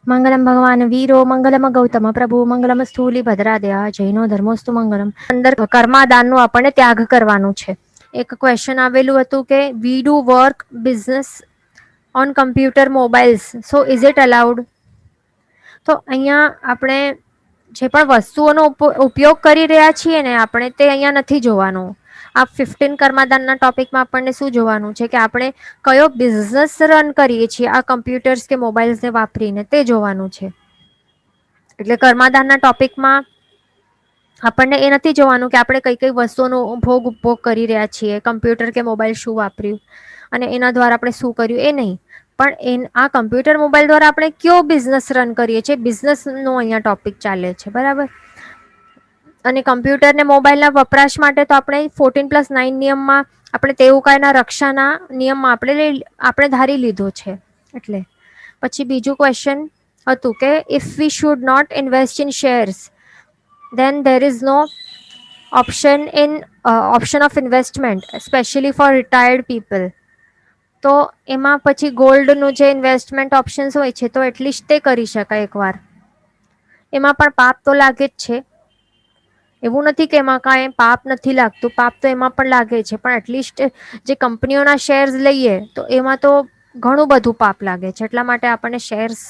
મંગલમ ભગવાન વીરો મંગલમ ગૌતમ પ્રભુ મંગલમ સ્થૂલી ભદ્રાદયા જૈનો ધર્મોસ્તુ મંગલમ. અંદર કર્માદાનનું આપણને ત્યાગ કરવાનું છે. એક ક્વેશ્ચન આવેલું હતું કે we do work business on computer mobiles, so is it allowed? તો અહીંયા આપણે જે પણ વસ્તુઓનો ઉપયોગ કરી રહ્યા છીએ ને આપણે તે અહીંયા નથી જોવાનું. આ 15 કર્માદાનના ટોપિકમાં આપણને શું જોવાનું છે કે આપણે કયો બિઝનેસ રન કરીએ છીએ આ કમ્પ્યુટર્સ કે મોબાઈલ્સને વાપરીને તે જોવાનું છે. એટલે કર્માદાનના ટોપિકમાં આપણને એ નથી જોવાનું કે આપણે કઈ કઈ વસ્તુઓનો ઉપભોગ કરી રહ્યા છીએ, કમ્પ્યુટર કે મોબાઈલ શું વાપર્યું અને એના દ્વારા આપણે શું કર્યું એ નહીં, પણ આ કમ્પ્યુટર મોબાઈલ દ્વારા આપણે કયો બિઝનેસ રન કરીએ છીએ, બિઝનેસનો અહીંયા ટોપિક ચાલે છે. બરાબર. અને કમ્પ્યુટર ને મોબાઈલના વપરાશ માટે તો આપણે 14+9 નિયમમાં આપણે તેવુકાયના રક્ષાના નિયમમાં આપણે ધારી લીધો છે. એટલે પછી બીજું ક્વેશ્ચન હતું કે if we should not invest in shares then there is no option of investment especially for retired people. તો એમાં પછી ગોલ્ડનું જે ઇન્વેસ્ટમેન્ટ ઓપ્શન્સ હોય છે તો એટલીસ્ટ તે કરી શકાય એકવાર. એમાં પણ પાપ તો લાગે જ છે, એવું નથી કે એમાં કાંઈ પાપ નથી લાગતું, પાપ તો એમાં પણ લાગે છે, પણ એટલીસ્ટ જે કંપનીઓના શેર્સ લઈએ તો એમાં તો ઘણું બધું પાપ લાગે છે. એટલા માટે આપણને શેર્સ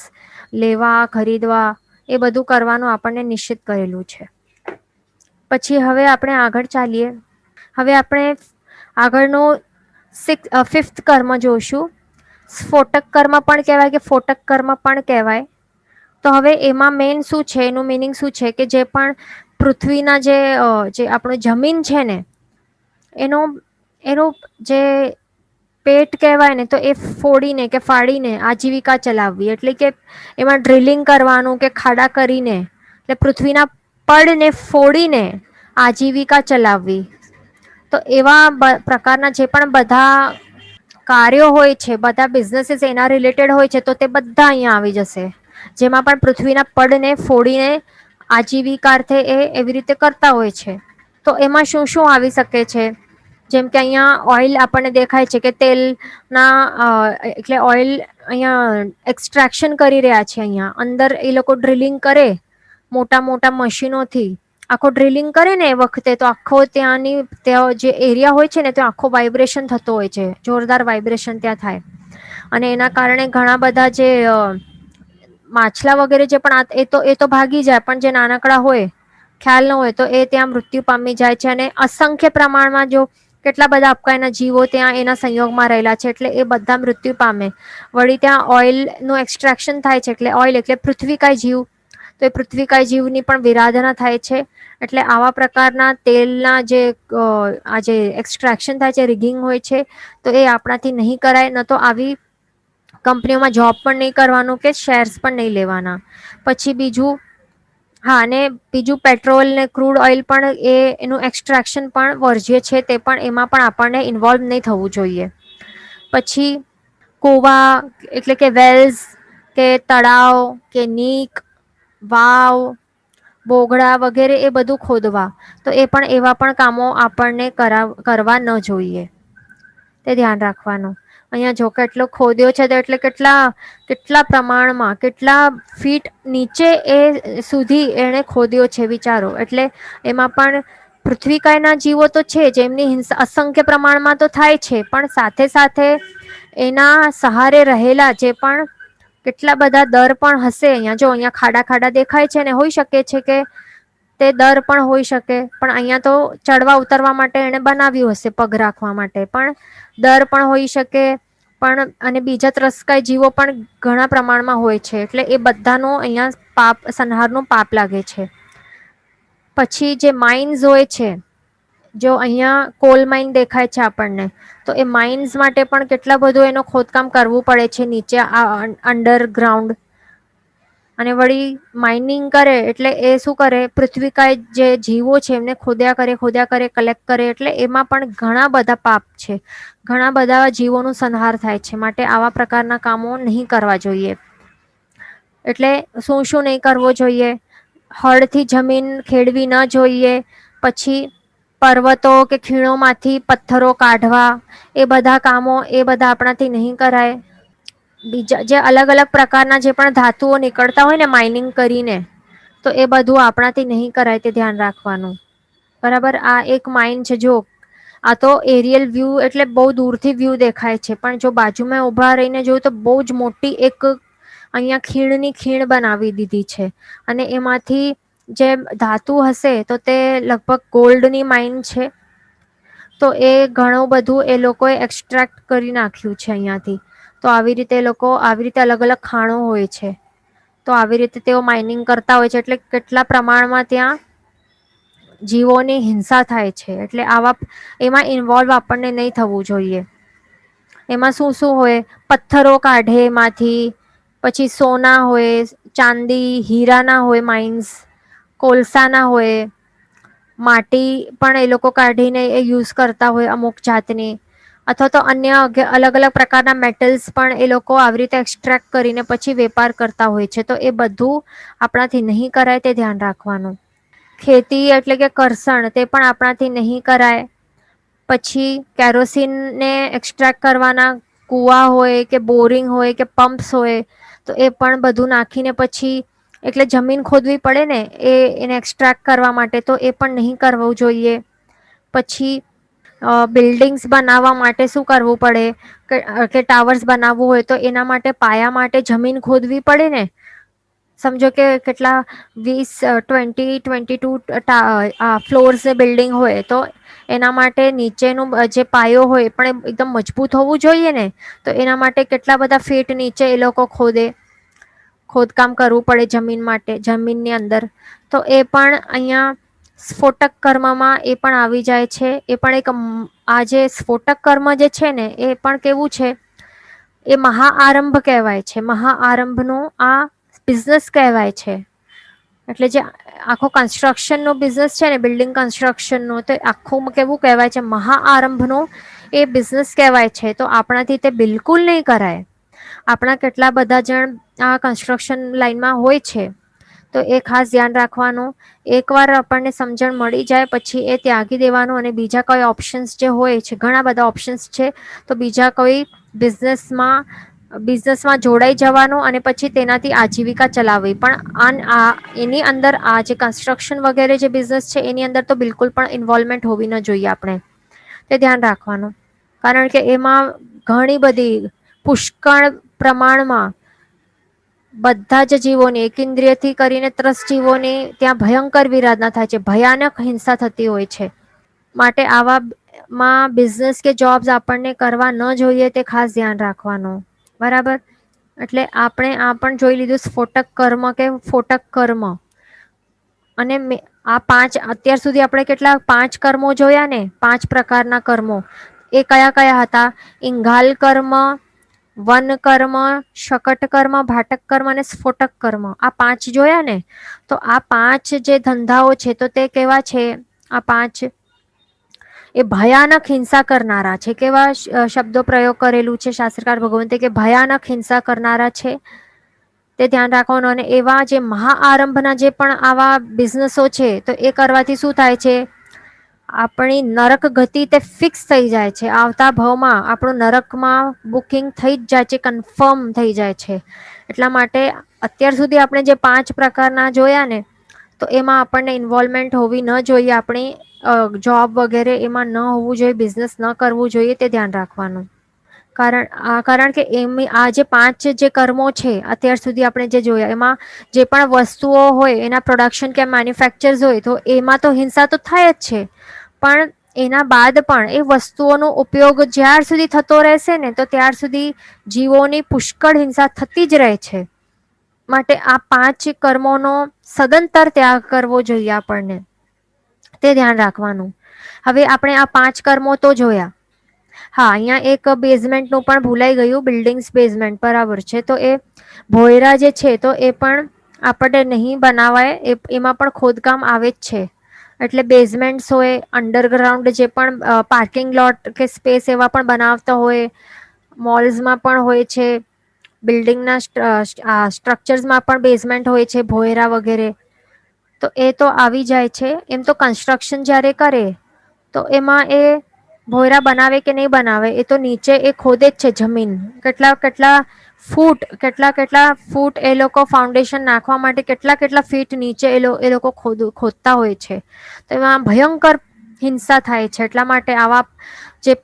લેવા ખરીદવા એ બધું કરવાનું આપણને નિશ્ચિત કરેલું છે. પછી હવે આપણે આગળ ચાલીએ. હવે આપણે આગળનું 5th કર્મ જોશું. સ્ફોટક કર્મ પણ કહેવાય કે ફોટક કર્મ પણ કહેવાય. તો હવે એમાં મેઇન શું છે, એનું મિનિંગ શું છે કે જે પણ પૃથ્વીના જે આપણું જમીન છે ને એનું જે પેટ કહેવાય ને તો એ ફોડીને કે ફાડીને આજીવિકા ચલાવવી, એટલે કે એમાં ડ્રિલિંગ કરવાનું કે ખાડા કરીને એટલે પૃથ્વીના પડને ફોડીને આજીવિકા ચલાવવી. તો એવા પ્રકારના જે પણ બધા કાર્યો હોય છે, બધા બિઝનેસીસ એના રિલેટેડ હોય છે તો તે બધા અહીંયા આવી જશે. જેમાં પણ પૃથ્વીના પડને ફોડીને આજીવિકાર્થે એવી રીતે કરતા હોય છે. તો એમાં શું શું આવી શકે છે? જેમ કે અહીંયા ઓઇલ આપણને દેખાય છે કે એટલે ઓઇલ અહીંયા એક્સ્ટ્રેક્શન કરી રહ્યા છે. અહીંયા અંદર એ લોકો ડ્રિલિંગ કરે મોટા મોટા મશીનોથી, આખો ડ્રિલિંગ કરે ને એ વખતે તો આખો ત્યાં જે એરિયા હોય છે ને ત્યાં આખો વાઇબ્રેશન થતો હોય છે, જોરદાર વાઇબ્રેશન ત્યાં થાય. અને એના કારણે ઘણા બધા જે માછલા વગેરે જે પણ એ તો ભાગી જાય, પણ જે નાનકડા હોય ખ્યાલ ન હોય તો એ ત્યાં મૃત્યુ પામી જાય છે. અને અસંખ્ય પ્રમાણમાં જો કેટલા બધા અપકાયના જીવો ત્યાં એના સંયોગમાં રહેલા છે એટલે એ બધા મૃત્યુ પામે. વળી ત્યાં ઓઇલનું એક્સ્ટ્રેક્શન થાય છે, એટલે ઓઇલ એટલે પૃથ્વીકાય જીવ, તો એ પૃથ્વીકાય જીવની પણ વિરાધના થાય છે. એટલે આવા પ્રકારના તેલના જે એક્સ્ટ્રેક્શન થાય છે, રિગિંગ હોય છે, તો એ આપણાથી નહીં કરાય. ન તો આવી કંપનીઓમાં જોબ પણ નહીં કરવાનું કે શેર્સ પણ નહીં લેવાના. પછી બીજું પેટ્રોલ ને ક્રૂડ ઓઇલ પણ એનું એક્સ્ટ્રેક્શન પણ વર્જ્ય છે, તે પણ એમાં પણ આપણને ઇન્વોલ્વ નહીં થવું જોઈએ. પછી કૂવા એટલે કે વેલ્સ કે તળાવ કે નીક વાવ બોગડા વગેરે એ બધું ખોદવા, તો એ પણ એવા પણ કામો આપણને કરવા ન જોઈએ, તે ધ્યાન રાખવાનું. અહીંયા જો કેટલો ખોદ્યો છે તો એટલે કેટલા પ્રમાણમાં કેટલા ફીટ નીચે એ સુધી એને ખોદ્યો છે વિચારો. એટલે એમાં પણ પૃથ્વીકાયના જીવો તો છે જેમની હિંસા અસંખ્ય પ્રમાણમાં તો થાય છે, પણ સાથે સાથે એના સહારે રહેલા જે પણ કેટલા બધા દર પણ હશે. અહીંયા ખાડા ખાડા દેખાય છે ને, હોઈ શકે છે કે તે દર પણ હોઈ શકે, પણ અહીંયા તો ચડવા ઉતરવા માટે એને બનાવ્યું હશે, પગ રાખવા માટે, પણ દર પણ હોઈ શકે. પણ અને બીજા ત્રસ્તકાય જીવો પણ ઘણા પ્રમાણમાં હોય છે, એટલે એ બધાનો અહીંયા સંહારનું પાપ લાગે છે. પછી જે માઇન્સ હોય છે, જો અહીંયા કોલ માઇન દેખાય છે આપણને, તો એ માઇન્સ માટે પણ કેટલા બધું એનો ખોદકામ કરવું પડે છે નીચે અંડરગ્રાઉન્ડ. અને વળી માઇનિંગ કરે એટલે એ શું કરે, પૃથ્વીકાય જે જીવો છે એમને ખોદ્યા કરે કલેક્ટ કરે, એટલે એમાં પણ ઘણા બધા પાપ છે, ઘણા બધા જીવોનું સંહાર થાય છે. માટે આવા પ્રકારના કામો નહીં કરવા જોઈએ. એટલે શું શું નહીં કરવો જોઈએ? હળથી જમીન ખેડવી ન જોઈએ. પછી પર્વતો કે ખીણોમાંથી પથ્થરો કાઢવા, એ બધા કામો આપણાથી નહીં કરાય. બીજા જે અલગ અલગ પ્રકારના જે પણ ધાતુઓ નીકળતા હોય ને માઇનિંગ કરીને, તો એ બધું આપણાથી નહીં કરાય તે ધ્યાન રાખવાનું. બરાબર. આ એક માઇન છે. જો આ તો એરિયલ વ્યૂ એટલે બહુ દૂરથી વ્યૂ દેખાય છે, પણ જો બાજુમાં ઉભા રહીને જોયું તો બહુ જ મોટી એક અહીંયા ખીણની ખીણ બનાવી દીધી છે. અને એમાંથી જે ધાતુ હશે તો તે લગભગ ગોલ્ડની માઇન છે. તો એ ઘણું બધું એ લોકોએ એક્સ્ટ્રેક્ટ કરી નાખ્યું છે અહીંયાથી. તો આવી રીતે લોકો આવી રીતે અલગ અલગ ખાણો હોય છે. તો આવી રીતે તેઓ માઇનિંગ કરતા હોય છે. એટલે કેટલા પ્રમાણમાં ત્યાં જીવોની હિંસા થાય છે. એટલે આવા એમાં ઇન્વોલ્વ આપણને નહીં થવું જોઈએ. એમાં શું શું હોય? પથ્થરો કાઢે એમાંથી, પછી સોના હોય, ચાંદી, હીરા ના હોય માઇન્સ, કોલસા ના હોય, માટી પણ એ લોકો કાઢીને એ યુઝ કરતા હોય અમુક જાતની, અથવા તો અન્ય અલગ અલગ પ્રકારના મેટલ્સ પણ એ લોકો આવી રીતે એક્સ્ટ્રેક્ટ કરીને પછી વેપાર કરતા હોય છે. તો એ બધું આપણાથી નહીં કરાય તે ધ્યાન રાખવાનું. ખેતી એટલે કે કરસણ તે પણ આપણાથી નહીં કરાય. પછી કેરોસીનને એક્સ્ટ્રેક્ટ કરવાના કુવા હોય કે બોરિંગ હોય કે પંપ્સ હોય, તો એ પણ બધું નાખીને પછી એટલે જમીન ખોદવી પડે ને એને એક્સ્ટ્રેક્ટ કરવા માટે, તો એ પણ નહીં કરવું જોઈએ. પછી બિલ્ડિંગ્સ બનાવવા માટે શું કરવું પડે કે ટાવર્સ બનાવવું હોય તો એના માટે પાયા માટે જમીન ખોદવી પડે ને. સમજો કે કેટલા 22 ફ્લોર્સ બિલ્ડિંગ હોય તો એના માટે નીચેનું જે પાયો હોય પણ એકદમ મજબૂત હોવું જોઈએ ને. તો એના માટે કેટલા બધા ફીટ નીચે એ લોકો ખોદકામ કરવું પડે જમીન માટે, જમીનની અંદર. તો એ પણ અહીંયા સ્ફોટક કર્મમાં એ પણ આવી જાય છે. એ પણ એક આ જે સ્ફોટક કર્મ જે છે ને એ પણ કેવું છે, એ મહાઆરંભ કહેવાય છે. મહાઆરંભનો આ બિઝનેસ કહેવાય છે. એટલે જે આખો કન્સ્ટ્રક્શન નો બિઝનેસ છે ને, બિલ્ડિંગ કન્સ્ટ્રક્શન નો, તો આખું કેવું કહેવાય છે? મહાઆરંભનો એ બિઝનેસ કહેવાય છે. તો આપણાથી તે બિલકુલ નહીં કરાય. આપણા કેટલા બધા જણ આ કન્સ્ટ્રક્શન લાઈનમાં હોય છે. તો એ ખાસ ધ્યાન રાખવાનું. એકવાર આપણને સમજણ મળી જાય પછી એ ત્યાગી દેવાનું, અને બીજા કોઈ ઓપ્શન્સ જે હોય છે, ઘણા બધા ઓપ્શન્સ છે, તો બીજા કોઈ બિઝનેસમાં જોડાઈ જવાનું અને પછી તેનાથી આજીવિકા ચલાવવી. પણ એની અંદર આ જે કન્સ્ટ્રક્શન વગેરે જે બિઝનેસ છે એની અંદર તો બિલકુલ પણ ઇન્વોલ્વમેન્ટ હોવી ન જોઈએ આપણે. તે ધ્યાન રાખવાનું. કારણ કે એમાં ઘણી બધી પુષ્કળ પ્રમાણમાં બધા જ જીવોની એક ઇન્દ્રિયથી કરીને ત્રસ જીવોની ત્યાં ભયંકર વિરાધના થાય છે. ભયાનક હિંસા થતી હોય છે. માટે આવામાં બિઝનેસ કે જોબ્સ આપણને કરવા ન જોઈએ તે ખાસ ધ્યાન રાખવાનું. બરાબર. એટલે આપણે આ પણ જોઈ લીધું સ્ફોટક કર્મ કે ફોટક કર્મ. અને આ અત્યાર સુધી આપણે કેટલા 5 કર્મો જોયા ને, 5 પ્રકારના કર્મો. એ કયા કયા હતા? ઇંગાલ કર્મ, વન કર્મ, શકટ કર્મ, ભાટક કર્મ અને સ્ફોટક કર્મ. આ 5 જોયા ને. તો આ 5 જે ધંધાઓ છે તો તે કેવા છે? આ 5 એ ભયાનક હિંસા કરનારા છે. કેવા શબ્દો પ્રયોગ કરેલું છે શાસ્ત્રકાર ભગવંતે કે ભયાનક હિંસા કરનારા છે, તે ધ્યાન રાખવાનું. અને એવા જે મહાઆરંભના જે પણ આવા બિઝનેસો છે તો એ કરવાથી શું થાય છે? આપણી નરક ગતિ તે ફિક્સ થઈ જાય છે. આવતા ભાવમાં આપણું નરકમાં બુકિંગ થઈ જ જાય છે, કન્ફર્મ થઈ જાય છે. એટલા માટે અત્યાર સુધી આપણે જે 5 પ્રકારના જોયા ને, તો એમાં આપણને ઇન્વોલ્વમેન્ટ હોવી ન જોઈએ. આપણી જોબ વગેરે એમાં ન હોવું જોઈએ, બિઝનેસ ન કરવું જોઈએ, તે ધ્યાન રાખવાનું. કારણ કે આ જે 5 જે કર્મો છે અત્યાર સુધી આપણે જે જોયા, એમાં જે પણ વસ્તુઓ હોય એના પ્રોડક્શન કે મેન્યુફેક્ચર્સ હોય તો એમાં તો હિંસા તો થાય જ છે. પણ એના બાદ પણ એ વસ્તુઓનો ઉપયોગ જ્યાર સુધી થતો રહેશે ને, તો ત્યાર સુધી જીવોની પુષ્કળ હિંસા થતી જ રહે છે. માટે આ 5 કર્મોનો સદંતર ત્યાગ કરવો જોઈએ આપણને, તે ધ્યાન રાખવાનું. હવે આપણે આ 5 કર્મો તો જોયા. હા, અહીંયા એક બેઝમેન્ટનું પણ ભૂલાઈ ગયું, બિલ્ડિંગ્સ બેઝમેન્ટ. બરાબર છે. તો એ ભોયરા જે છે તો એ પણ આપણે નહીં બનાવાય. એમાં પણ ખોદકામ આવે જ છે. એટલે બેઝમેન્ટ્સ હોય, અંડરગ્રાઉન્ડ જે પણ પાર્કિંગ લોટ કે સ્પેસ એવા પણ બનાવતા હોય, મોલ્સમાં પણ હોય છે, બિલ્ડિંગના સ્ટ્રક્ચર્સમાં પણ બેઝમેન્ટ હોય છે, ભોયરા વગેરે. તો એ તો આવી જાય છે. એમ તો કન્સ્ટ્રક્શન જ્યારે કરે તો એમાં ભોયરા બનાવે કે નહીં બનાવે, એ તો નીચે એ ખોદે જ છે જમીન. કેટલા કેટલા ફૂટ કેટલા ફૂટ એ લોકો ફાઉન્ડેશન નાખવા માટે કેટલા ફીટ નીચે એ લોકો ખોદતા હોય છે. તો એમાં ભયંકર હિંસા થાય છે. એટલા માટે આવા જે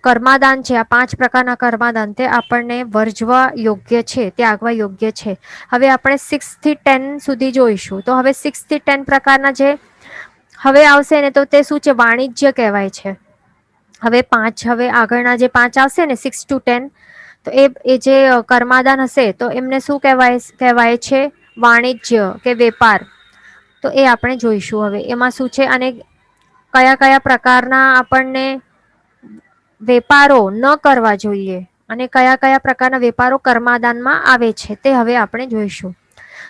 કર્માદાન છે, આ 5 પ્રકારના કર્માદાન તે આપણને વર્જવા યોગ્ય છે, ત્યાગવા યોગ્ય છે. હવે આપણે 6 થી 10 સુધી જોઈશું. તો હવે 6 થી 10 પ્રકારના જે હવે આવશે ને, તો તે શું છે? વાણિજ્ય કહેવાય છે. હવે આગળના જે 5 આવશે ને, 6 to 10, તો એ જે કર્માદાન હશે તો એમને શું કહેવાય છે? વાણિજ્ય કે વેપાર. તો એ આપણે જોઈશું. હવે એમાં શું છે અને કયા કયા પ્રકારના આપણને વેપારો ન કરવા જોઈએ અને કયા કયા પ્રકારના વેપારો કર્માદાનમાં આવે છે, તે હવે આપણે જોઈશું.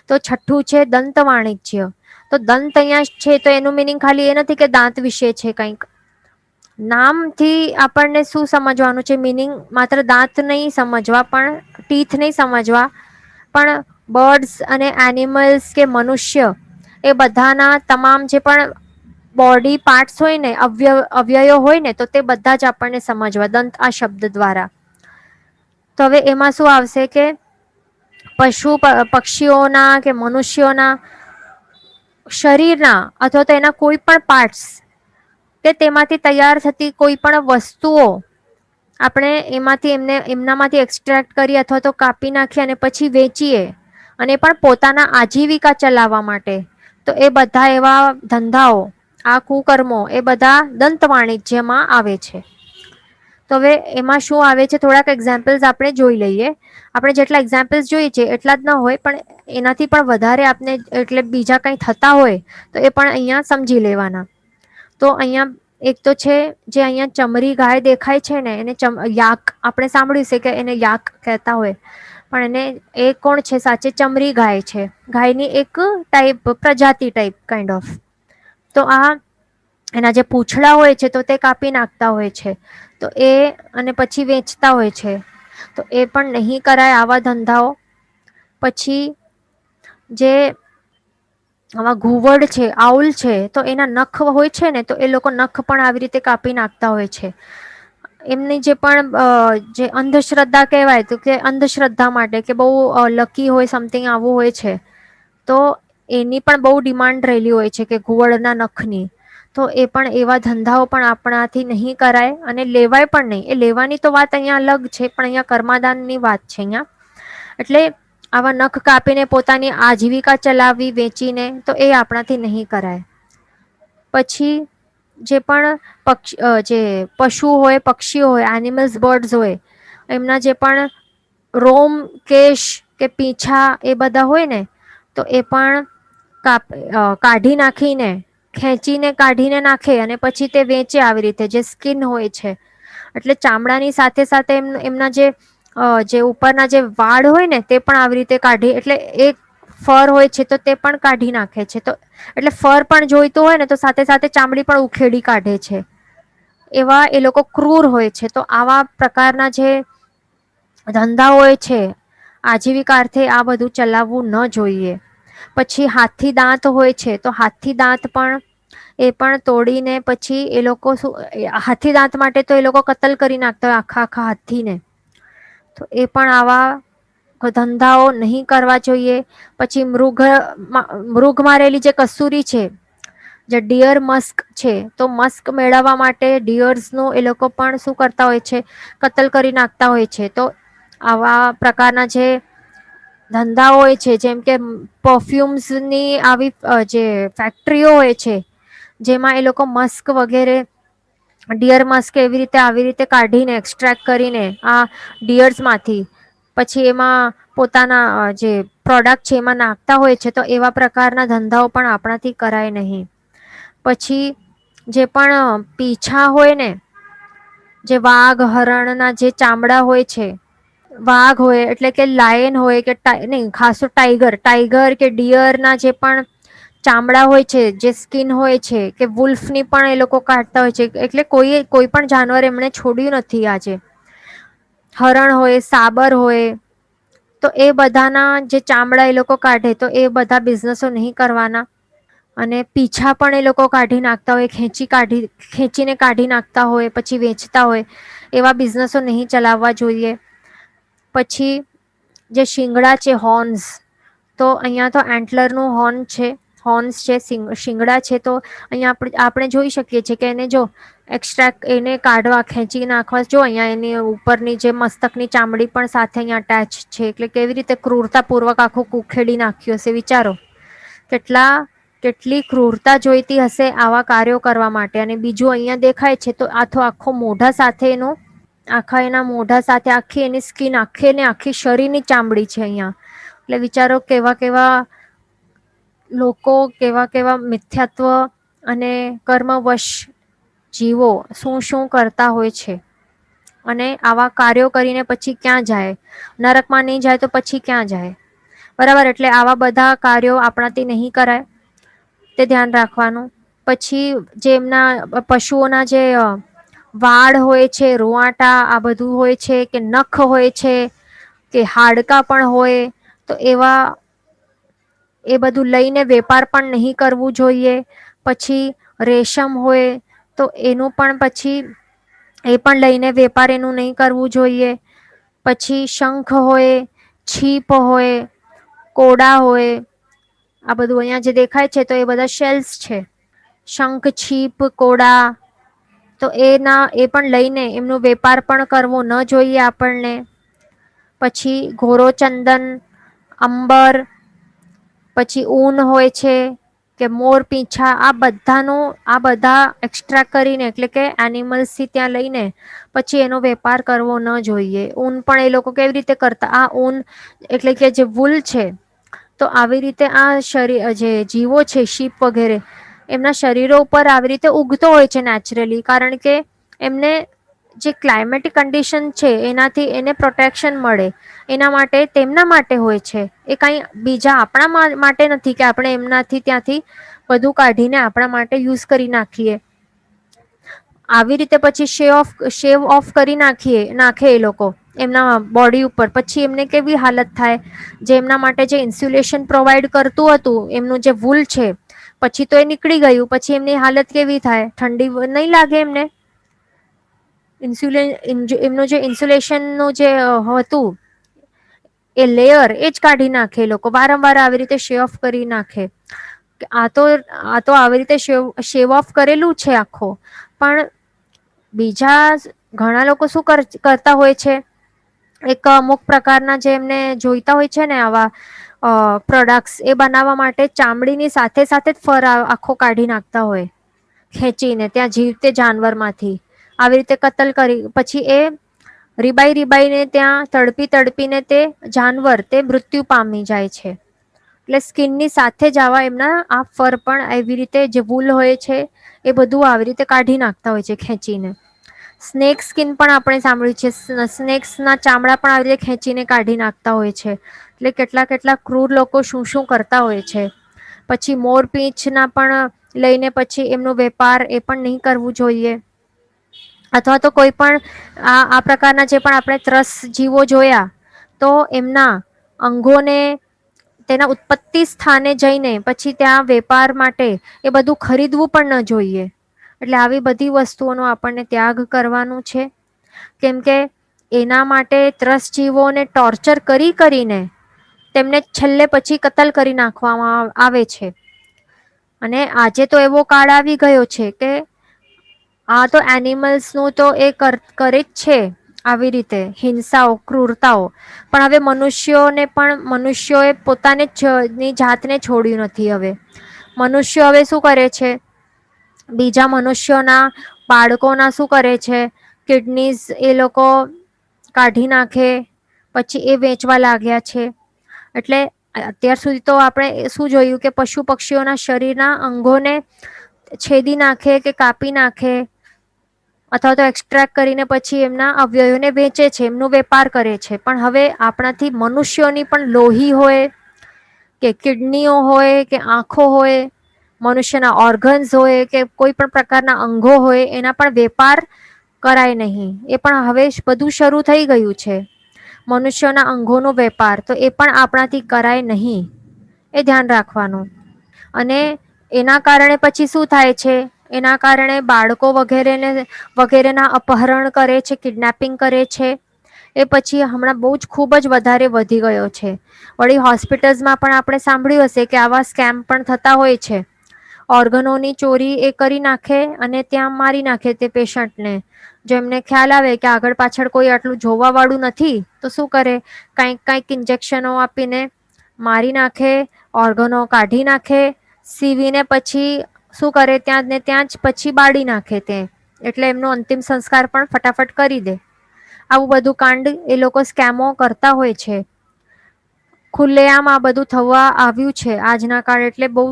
તો છઠ્ઠું છે દંત વાણિજ્ય. તો દંત અહીંયા છે તો એનું મિનિંગ ખાલી એ નથી કે દાંત વિશે છે કંઈક. નામથી આપણને શું સમજવાનું છે? મિનિંગ માત્ર દાંત નહીં સમજવા, પણ ટીથ નહીં સમજવા, પણ બર્ડ્સ અને એનિમલ્સ કે મનુષ્ય, એ બધાના તમામ જે પણ બોડી પાર્ટ્સ હોય ને, અવયવો હોય ને, તો તે બધા જ આપણને સમજવા દંત આ શબ્દ દ્વારા. તો હવે એમાં શું આવશે કે પક્ષીઓના કે મનુષ્યોના શરીરના અથવા તો એના કોઈ પણ પાર્ટ્સ કે તેમાંથી તૈયાર થતી કોઈ પણ વસ્તુઓ આપણે એમનામાંથી એક્સ્ટ્રેક્ટ કરી અથવા તો કાપી નાખી અને પછી વેચીએ, અને પણ પોતાના આજીવિકા ચલાવવા માટે, તો એ બધા એવા ધંધાઓ, આ કુકર્મો, એ બધા દંત વાણિજ્યમાં આવે છે. તો હવે એમાં શું આવે છે? થોડાક એક્ઝામ્પલ્સ આપણે જોઈ લઈએ. આપણે જેટલા એક્ઝામ્પલ્સ જોઈએ છે એટલા જ ન હોય, પણ એનાથી પણ વધારે આપણે એટલે બીજા કંઈ થતા હોય તો એ પણ અહીંયા સમજી લેવાના. તો અહીંયા એક તો છે જે અહીંયા ચમરી ગાય દેખાય છે ને, એને યાક આપણે સાંભળ્યું છે કે એને યાક કહેતા હોય, પણ એને એ કોણ છે? સાચે ચમરી ગાય છે. ગાયની એક પ્રજાતિ ટાઈપ કાઇન્ડ ઓફ. તો આ એના જે પૂંછડા હોય છે તો તે કાપી નાખતા હોય છે, તો એ અને પછી વેચતા હોય છે. તો એ પણ નહીં કરાય આવા ધંધાઓ. પછી જે આવા ઘુવડ છે, આઉલ છે, તો એના નખ હોય છે ને, તો એ લોકો નખ પણ આવી રીતે કાપી નાખતા હોય છે. એમની જે પણ જે અંધશ્રદ્ધા કહેવાય, તો કે અંધશ્રદ્ધા માટે કે બહુ લકી હોય, સમથિંગ આવું હોય છે, તો એની પણ બહુ ડિમાન્ડ રહેલી હોય છે કે ઘુવડના નખની. તો એ પણ એવા ધંધાઓ પણ આપણાથી નહીં કરાય અને લેવાય પણ નહીં. એ લેવાની તો વાત અહીંયા અલગ છે, પણ અહીંયા કર્માદાનની વાત છે અહીંયા. એટલે આવા નખ કાપીને પોતાની આજીવિકા ચલાવવી વેચીને, તો એ આપણાથી નહીં કરાય. પછી જે પણ જે પશુ હોય, પક્ષીઓ હોય, એનિમલ્સ, બર્ડ્સ હોય, એમના જે પણ રોમ, કેશ કે પીંછા એ બધા હોય ને, તો એ પણ કાઢી નાખીને, ખેંચીને કાઢીને નાખે અને પછી તે વેચે આવી રીતે. જે સ્કિન હોય છે, એટલે ચામડાની સાથે સાથે એમના જે ઉપરના જે વાળ હોય ને, તે પણ આવી રીતે કાઢી, એટલે એક ફર હોય છે તો તે પણ કાઢી નાખે છે. તો એટલે ફર પણ જોઈતું હોય ને, તો સાથે સાથે ચામડી પણ ઉખેડી કાઢે છે. એવા એ લોકો ક્રૂર હોય છે. તો આવા પ્રકારના જે ધંધા હોય છે, આજીવિકા અર્થે આ બધું ચલાવવું ન જોઈએ. પછી હાથી દાંત હોય છે, તો હાથી દાંત પણ એ પણ તોડીને પછી એ લોકો હાથી દાંત માટે તો એ લોકો કતલ કરી નાખતા હોય આખા આખા હાથીને. તો એ પણ આવા ધંધાઓ નહીં કરવા જોઈએ. પછી મૃગ મારેલી જે કસૂરી છે, જે ડિયર મસ્ક છે, તો મસ્ક મેળવવા માટે ડિયર્સનું એ લોકો પણ શું કરતા હોય છે? કતલ કરી નાખતા હોય છે. તો આવા પ્રકારના જે ધંધા હોય છે, જેમ કે પરફ્યુમ્સની આવી જે ફેક્ટરીઓ હોય છે, જેમાં એ લોકો મસ્ક વગેરે, ડિયર મસ્ક એવી રીતે આવી રીતે કાઢીને એક્સ્ટ્રેક્ટ કરીને આ ડિયર્સમાંથી પછી એમાં પોતાના જે પ્રોડક્ટ છે એમાં નાખતા હોય છે. તો એવા પ્રકારના ધંધાઓ પણ આપણાથી કરાય નહીં. પછી જે પણ પીંછા હોય ને, જે વાઘ, હરણના જે ચામડા હોય છે, વાઘ હોય એટલે કે લાયન હોય કે નહીં, ખાસ તો ટાઈગર કે ડિયરના જે પણ ચામડા હોય છે, જે સ્કિન હોય છે, કે વુલ્ફની પણ એ લોકો કાઢતા હોય છે. એટલે કોઈ પણ જાનવર એમણે છોડ્યું નથી. આજે હરણ હોય, સાબર હોય, તો એ બધાના જે ચામડા એ લોકો કાઢે, તો એ બધા બિઝનેસો નહીં કરવાના. અને પીછા પણ એ લોકો કાઢી નાખતા હોય, ખેંચીને કાઢી નાખતા હોય, પછી વેચતા હોય, એવા બિઝનેસો નહીં ચલાવવા જોઈએ. પછી જે શિંગડા છે, હોર્ન્સ, તો અહીંયા તો એન્ટલરનું હોર્ન્સ છે, શિંગડા છે. તો અહીંયા આપણે જોઈ શકીએ છીએ કે એને જો એક્સ્ટ્રેક્ટ, એને કાઢવા, ખેંચી નાખવા, જો અહીંયા એની ઉપરની જે મસ્તકની ચામડી પણ સાથે અહીંયા અટેચ છે. એટલે કેવી રીતે ક્રૂરતાપૂર્વક આખું ઉખેડી નાખ્યું હશે, વિચારો. કેટલી ક્રૂરતા જોઈતી હશે આવા કાર્યો કરવા માટે. અને બીજું અહીંયા દેખાય છે તો આખો મોઢા સાથે એનું, આખા એના મોઢા સાથે આખી એની સ્કિન, આખી શરીરની ચામડી છે અહીંયા. એટલે વિચારો કેવા કેવા લોકો, કેવા કેવા મિથ્યાત્વ અને કર્મવશ જીવો શું કરતા હોય છે. અને આવા કાર્યો કરીને પછી ક્યાં જાય? નરકમાં નહીં જાય તો પછી ક્યાં જાય? બરાબર. એટલે આવા બધા કાર્યો આપણાથી નહીં કરાય, તે ધ્યાન રાખવાનું. પછી જે એમના પશુઓના જે વાળ હોય છે, રૂંવાટા, આ બધું હોય છે, કે નખ હોય છે, કે હાડકા પણ હોય, તો એ બધું લઈને વેપાર પણ નહીં કરવું જોઈએ. પછી રેશમ હોય તો એનું પણ પછી એ પણ લઈને વેપાર એનું નહીં કરવું જોઈએ. પછી શંખ હોય, છીપ હોય, કોડા હોય, આ બધું અહીંયા જે દેખાય છે તો એ બધા શેલ્સ છે. શંખ, છીપ, કોડા, તો એ પણ લઈને એમનો વેપાર પણ કરવો ન જોઈએ આપણને. પછી ઘોરો ચંદન, અંબર, પછી ઊન હોય છે, કે મોર પીંછા, આ બધા એક્સ્ટ્રેક્ટ કરીને, એટલે કે એનિમલ્સ થી ત્યાં લઈને પછી એનો વેપાર કરવો ન જોઈએ. ઊન પણ એ લોકો કેવી રીતે કરતા? આ ઊન એટલે કે જે વૂલ છે, તો આવી રીતે આ જે જીવો છે, શીપ વગેરે, એમના શરીરો ઉપર આવી રીતે ઉગતો હોય છે નેચરલી. કારણ કે એમને જે ક્લાઇમેટિક કન્ડિશન છે એનાથી એને પ્રોટેક્શન મળે, એના માટે, તેમના માટે હોય છે. એ કઈ બીજા આપણા માટે નથી કે આપણે એમનાથી ત્યાંથી બધું કાઢીને આપણા માટે યુઝ કરી નાખીએ. આવી રીતે પછી શેવ ઓફ કરી નાખે એ લોકો એમના બોડી ઉપર. પછી એમને કેવી હાલત થાય? જે એમના માટે જે ઇન્સ્યુલેશન પ્રોવાઈડ કરતું હતું, એમનું જે વૂલ છે, પછી તો એ નીકળી ગયું. પછી એમની હાલત કેવી થાય? ઠંડી નહીં લાગે એમને? એમનું જે ઇન્સ્યુલેશનનું જે હતું એ લેયર, એ જ કાઢી નાખે લોકો. વારંવાર આવી રીતે શેવ ઓફ કરી નાખે. આ તો આવી રીતે શેવ ઓફ કરેલું છે આખો. પણ બીજા ઘણા લોકો શું કરતા હોય છે? એક અમુક પ્રકારના જે એમને જોઈતા હોય છે ને આવા પ્રોડક્ટ્સ, એ બનાવવા માટે ચામડીની સાથે સાથે જ ફર આખો કાઢી નાખતા હોય, ખેંચીને ત્યાં જીવતે જાનવરમાંથી. આવી રીતે કતલ કરી પછી એ રીબાઈને ત્યાં તડપીને તે જાનવર તે મૃત્યુ પામી જાય છે. એટલે સ્કિનની સાથે જ એમના આ ફર પણ એવી રીતે, જે વૂલ હોય છે, એ બધું આવી રીતે કાઢી નાખતા હોય છે ખેંચીને. સ્નેક સ્કિન પણ આપણે સાંભળ્યું છે, સ્નેક્સના ચામડા પણ આવી રીતે ખેંચીને કાઢી નાખતા હોય છે. એટલે કેટલા ક્રૂર લોકો શું કરતા હોય છે. પછી મોરપીંછના પણ લઈને પછી એમનો વેપાર એ પણ નહીં કરવું જોઈએ. અથવા તો કોઈ પણ આ પ્રકારના જે પણ આપણે ત્રસ જીવો જોયા, તો એમના અંગોને તેના ઉત્પત્તિ સ્થાને જઈને પછી ત્યાં વેપાર માટે એ બધું ખરીદવું પણ ન જોઈએ. એટલે આવી બધી વસ્તુઓનો આપણને ત્યાગ કરવાનું છે. કેમ કે એના માટે ત્રસજીવોને ટોર્ચર કરીને તેમને છેલ્લે પછી કતલ કરી નાખવામાં આવે છે. અને આજે તો એવો કાળ આવી ગયો છે કે આ તો એનિમલ્સનું તો એ કરે જ છે આવી રીતે હિંસાઓ, ક્રૂરતાઓ. પણ હવે મનુષ્યોએ પોતાની જાતને છોડ્યું નથી. હવે મનુષ્યો હવે શું કરે છે? બીજા મનુષ્યોના બાળકોના શું કરે છે? કિડનીઝ એ લોકો કાઢી નાખે, પછી એ વેચવા લાગ્યા છે. એટલે અત્યાર સુધી તો આપણે શું જોયું કે પશુ પક્ષીઓના શરીરના અંગોને છેદી નાખે કે કાપી નાખે, અથવા તો એક્સ્ટ્રેક્ટ કરીને પછી એમના અવયવોને વેચે છે, એમનો વેપાર કરે છે. પણ હવે આપણાથી મનુષ્યોની પણ લોહી હોય, કે કિડનીઓ હોય, કે આંખો હોય, મનુષ્યના ઓર્ગન્સ હોય, કે કોઈ પણ પ્રકારના અંગો હોય, એના પણ વેપાર કરાય નહીં. એ પણ હવે બધું શરૂ થઈ ગયું છે, મનુષ્યોના અંગોનો વેપાર. તો એ પણ આપણાથી કરાય નહીં, એ ધ્યાન રાખવાનું. અને એના કારણે પછી શું થાય છે? એના કારણે બાળકો વગેરેના અપહરણ કરે છે, કિડનેપિંગ કરે છે. એ પછી હમણાં બહુ જ ખૂબ જ વધારે વધી ગયો છે. વળી હોસ્પિટલ્સમાં પણ આપણે સાંભળ્યું હશે કે આવા સ્કેમ પણ થતા હોય છે. ઓર્ગનોની ચોરી એ કરી નાખે અને ત્યાં મારી નાખે તે પેશન્ટને. જો એમને ખ્યાલ આવે કે આગળ પાછળ કોઈ આટલું જોવા વાળું નથી તો શું કરે, કંઈક ઇન્જેક્શનો આપીને મારી નાખે, ઓર્ગનો કાઢી નાખે, સીવીને પછી શું કરે, ત્યાં ને ત્યાં જ પછી બાળી નાખે તે. એટલે એમનો અંતિમ સંસ્કાર પણ ફટાફટ કરી દે. આવું બધું કાંડ એ લોકો સ્કેમો કરતા હોય છે. ખુલ્લેઆમ આ બધું થવા આવ્યું છે આજના કાળ એટલે બહુ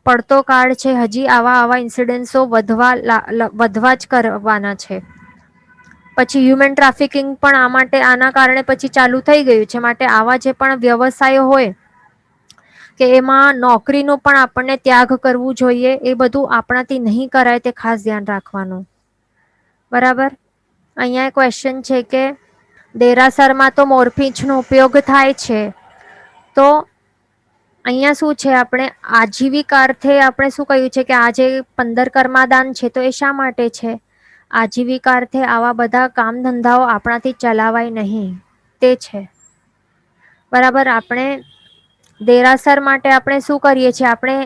પડતો કાળ છે. હજી આવા ઇન્સિડન્ટો વધવા જ કરવાના છે. પછી હ્યુમન ટ્રાફિકિંગ પણ આના કારણે પછી ચાલુ થઈ ગયું છે. માટે આવા જે પણ વ્યવસાયો હોય કે એમાં નોકરીનું પણ આપણને ત્યાગ કરવું જોઈએ. એ બધું આપણાથી નહીં કરાય તે ખાસ ધ્યાન રાખવાનું. બરાબર. અહીંયા ક્વેશ્ચન છે કે દેરાસરમાં તો મોરપીંછનો ઉપયોગ થાય છે, તો અહીંયા શું છે, આપણે આજીવિકાર્થે આપણે શું કહ્યું છે કે આજે 15 કર્માદાન છે, તો એ શા માટે છે? આજીવિકાર્થે આવા બધા કામ ધંધાઓ આપણાથી ચલાવાય નહીં, તે છે. બરાબર. આપણે દેરાસર માટે આપણે શું કરીએ છીએ, આપણે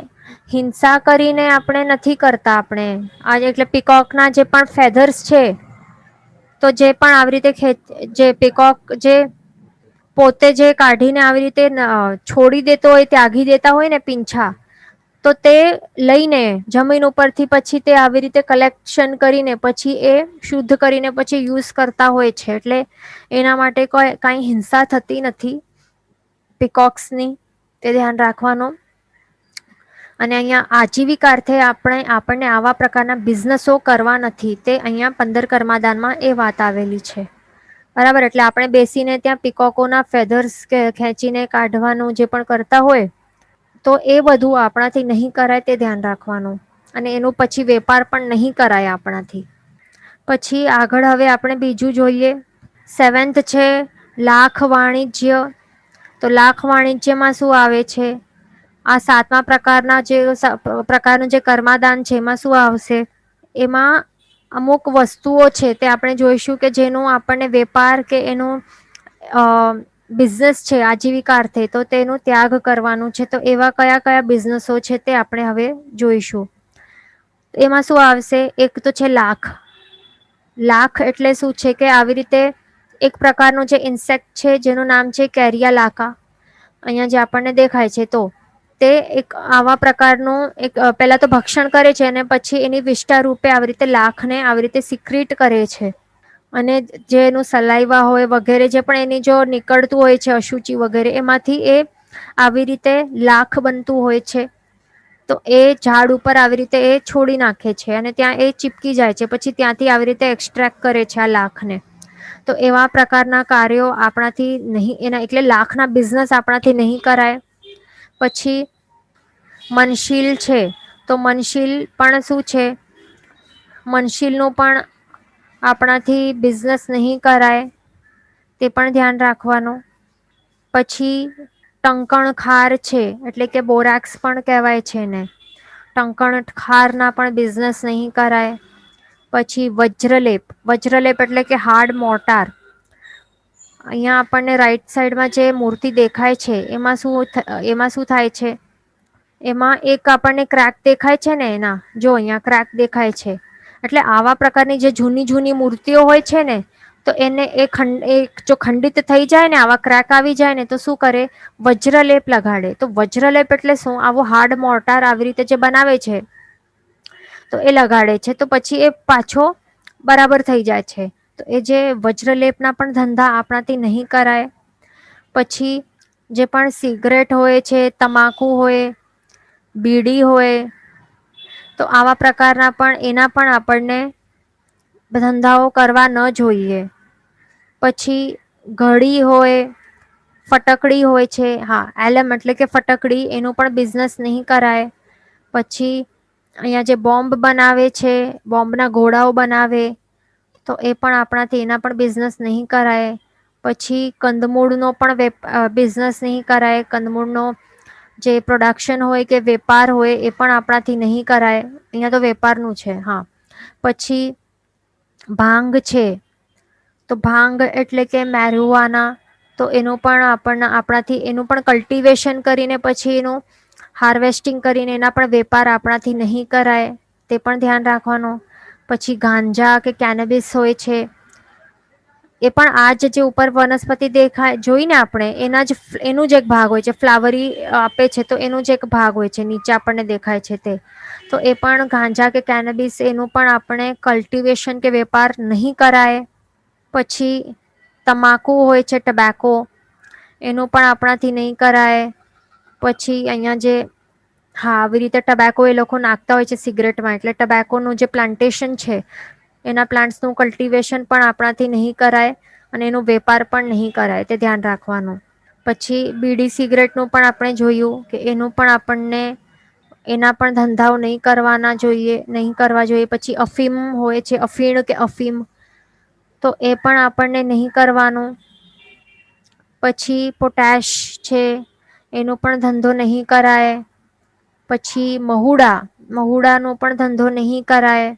હિંસા કરીને આપણે નથી કરતા. આપણે આજે એટલે પીકોકના જે પણ ફેધર્સ છે, તો જે પણ આવી રીતે જે પીકોક જે પોતે જે કાઢીને આવી રીતે છોડી દેતો હોય, ત્યાગી દેતા હોય ને પીંછા, તો તે લઈને જમીન ઉપરથી પછી તે આવી રીતે કલેક્શન કરીને પછી એ શુદ્ધ કરીને પછી યુઝ કરતા હોય છે. એટલે એના માટે કઈ હિંસા થતી નથી પીકોક્સની, તે ધ્યાન રાખવાનું. અને અહીંયા આજીવિકાર્થે આપણને આવા પ્રકારના બિઝનેસો કરવા નથી, તે અહીંયા 15 કર્માદાનમાં એ વાત આવેલી છે. બરાબર. એટલે આપણે બેસીને ત્યાં પીકોકોના ફેધર્સ ખેંચીને કાઢવાનું જે પણ કરતા હોય, તો એ બધું આપણાથી નહીં કરાય, તે ધ્યાન રાખવાનું. અને એનું પછી વેપાર પણ નહીં કરાય આપણાથી. પછી આગળ હવે આપણે બીજું જોઈએ. 7th છે લાખ વાણિજ્ય. તો લાખ વાણિજ્યમાં શું આવે છે? આ 7મા પ્રકારનું જે કર્માદાન છે, એમાં શું આવશે? એમાં અમુક વસ્તુઓ છે તે આપણે જોઈશું કે જેનું આપણને વેપાર કે એનું બિઝનેસ છે આજીવિકા અર્થે, તો તેનો ત્યાગ કરવાનું છે. તો એવા કયા કયા બિઝનેસો છે તે આપણે હવે જોઈશું. એમાં શું આવશે? એક તો છે લાખ. લાખ એટલે શું છે કે આવી રીતે એક પ્રકારનું જે ઇન્સેક્ટ છે જેનું નામ છે કેરિયા લાકા. અહીંયા જે આપણને દેખાય છે, તો તે એક આવા પ્રકારનું પહેલા તો ભક્ષણ કરે છે અને પછી એની વિષ્ટા રૂપે આવી રીતે લાખને આવી રીતે સિક્રીટ કરે છે. અને જે એનું સલાઈવા હોય વગેરે જે પણ એની જો નીકળતું હોય છે અશુચિ વગેરે, એમાંથી એ આવી રીતે લાખ બનતું હોય છે. તો એ ઝાડ ઉપર આવી રીતે એ છોડી નાખે છે અને ત્યાં એ ચીપકી જાય છે. પછી ત્યાંથી આવી રીતે એક્સ્ટ્રેક્ટ કરે છે આ લાખને. તો એવા પ્રકારના કાર્યો આપણાથી નહીં, એના એટલે લાખના બિઝનેસ આપણાથી નહીં કરાય. પછી મનશીલ છે, તો મનશીલ પણ શું છે? મનશીલનું પણ આપણાથી બિઝનેસ નહીં કરાય, તે પણ ધ્યાન રાખવાનું. પછી ટંકણ ખાર છે, એટલે કે બોરાક્સ પણ કહેવાય છે ને, ટંકણ ખારના પણ બિઝનેસ નહીં કરાય. પછી વજ્રલેપ. વજ્રલેપ એટલે કે હાર્ડ મોટાર. અહીંયા આપણને રાઈટ સાઈડમાં જે મૂર્તિ દેખાય છે, એમાં શું થાય છે? એમાં એક આપણને ક્રેક દેખાય છે ને, એના જો અહીંયા ક્રેક દેખાય છે. એટલે આવા પ્રકારની જે જૂની જૂની મૂર્તિઓ હોય છે ને, તો એને જો ખંડિત થઈ જાય ને, આવા ક્રેક આવી જાય ને, તો શું કરે? વજ્રલેપ લગાડે. તો વજ્રલેપ એટલે શું? આવો હાર્ડ મોર્ટાર આવી રીતે જે બનાવે છે, તો એ લગાડે છે. તો પછી એ પાછો બરાબર થઈ જાય છે. તો એ જે વજ્રલેપના પણ ધંધા આપણાથી નહીં કરાય. પછી જે પણ સિગરેટ હોય છે, તમાકુ હોય, બીડી હોય, તો આવા પ્રકારના પણ એના પણ આપણને ધંધાઓ કરવા ન જોઈએ. પછી ઘડી હોય, ફટકડી હોય છે, હા એલમ એટલે કે ફટકડી, એનું પણ બિઝનેસ નહીં કરાય. પછી અહીંયા જે બોમ્બ બનાવે છે, બોમ્બના ઘોડાઓ બનાવે, તો એ પણ આપણાથી એના પણ બિઝનેસ નહીં કરાય. પછી કંદમૂળનો પણ બિઝનેસ નહીં કરાય. કંદમૂળનો જે પ્રોડક્શન હોય કે વેપાર હોય એ પણ આપણાથી નહીં કરાય. અહીંયા તો વેપારનું છે. હા. પછી ભાંગ છે, તો ભાંગ એટલે કે મેરુઆના, તો એનું પણ આપણાથી એનું પણ કલ્ટિવેશન કરીને પછી એનું હાર્વેસ્ટિંગ કરીને એના પણ વેપાર આપણાથી નહીં કરાય, તે પણ ધ્યાન રાખવાનું. પછી ગાંજા કે કેનબિસ હોય છે, એ પણ આ જે ઉપર વનસ્પતિ દેખાય જોઈને આપણે એનું જ એક ભાગ હોય છે. ફ્લાવરી આપે છે તો એનું જ એક ભાગ હોય છે, નીચે આપણને દેખાય છે તે. તો એ પણ ગાંજા કે કેનબિસ એનું પણ આપણે કલ્ટિવેશન કે વેપાર નહીં કરાય. પછી તમાકુ હોય છે, ટબેકો, એનું પણ આપણાથી નહીં કરાય. પછી અહીંયા જે હા આવી રીતે ટબેકો એ લોકો નાખતા હોય છે સિગરેટમાં, એટલે ટબેકોનું જે પ્લાન્ટેશન છે એના પ્લાન્ટ્સનું કલ્ટિવેશન પણ આપણાથી નહીં કરાય અને એનો વેપાર પણ નહીં કરાય, તે ધ્યાન રાખવાનું. પછી બીડી સિગરેટનું પણ આપણે જોયું કે એનું પણ આપણને એના પણ ધંધાઓ નહીં કરવાના જોઈએ, નહીં કરવા જોઈએ. પછી અફીમ હોય છે, અફીણ કે અફીમ, તો એ પણ આપણને નહીં કરવાનું. પછી પોટેશ છે, એનો પણ ધંધો નહીં કરાય. પછી મહુડાનો પણ ધંધો નહીં કરાય.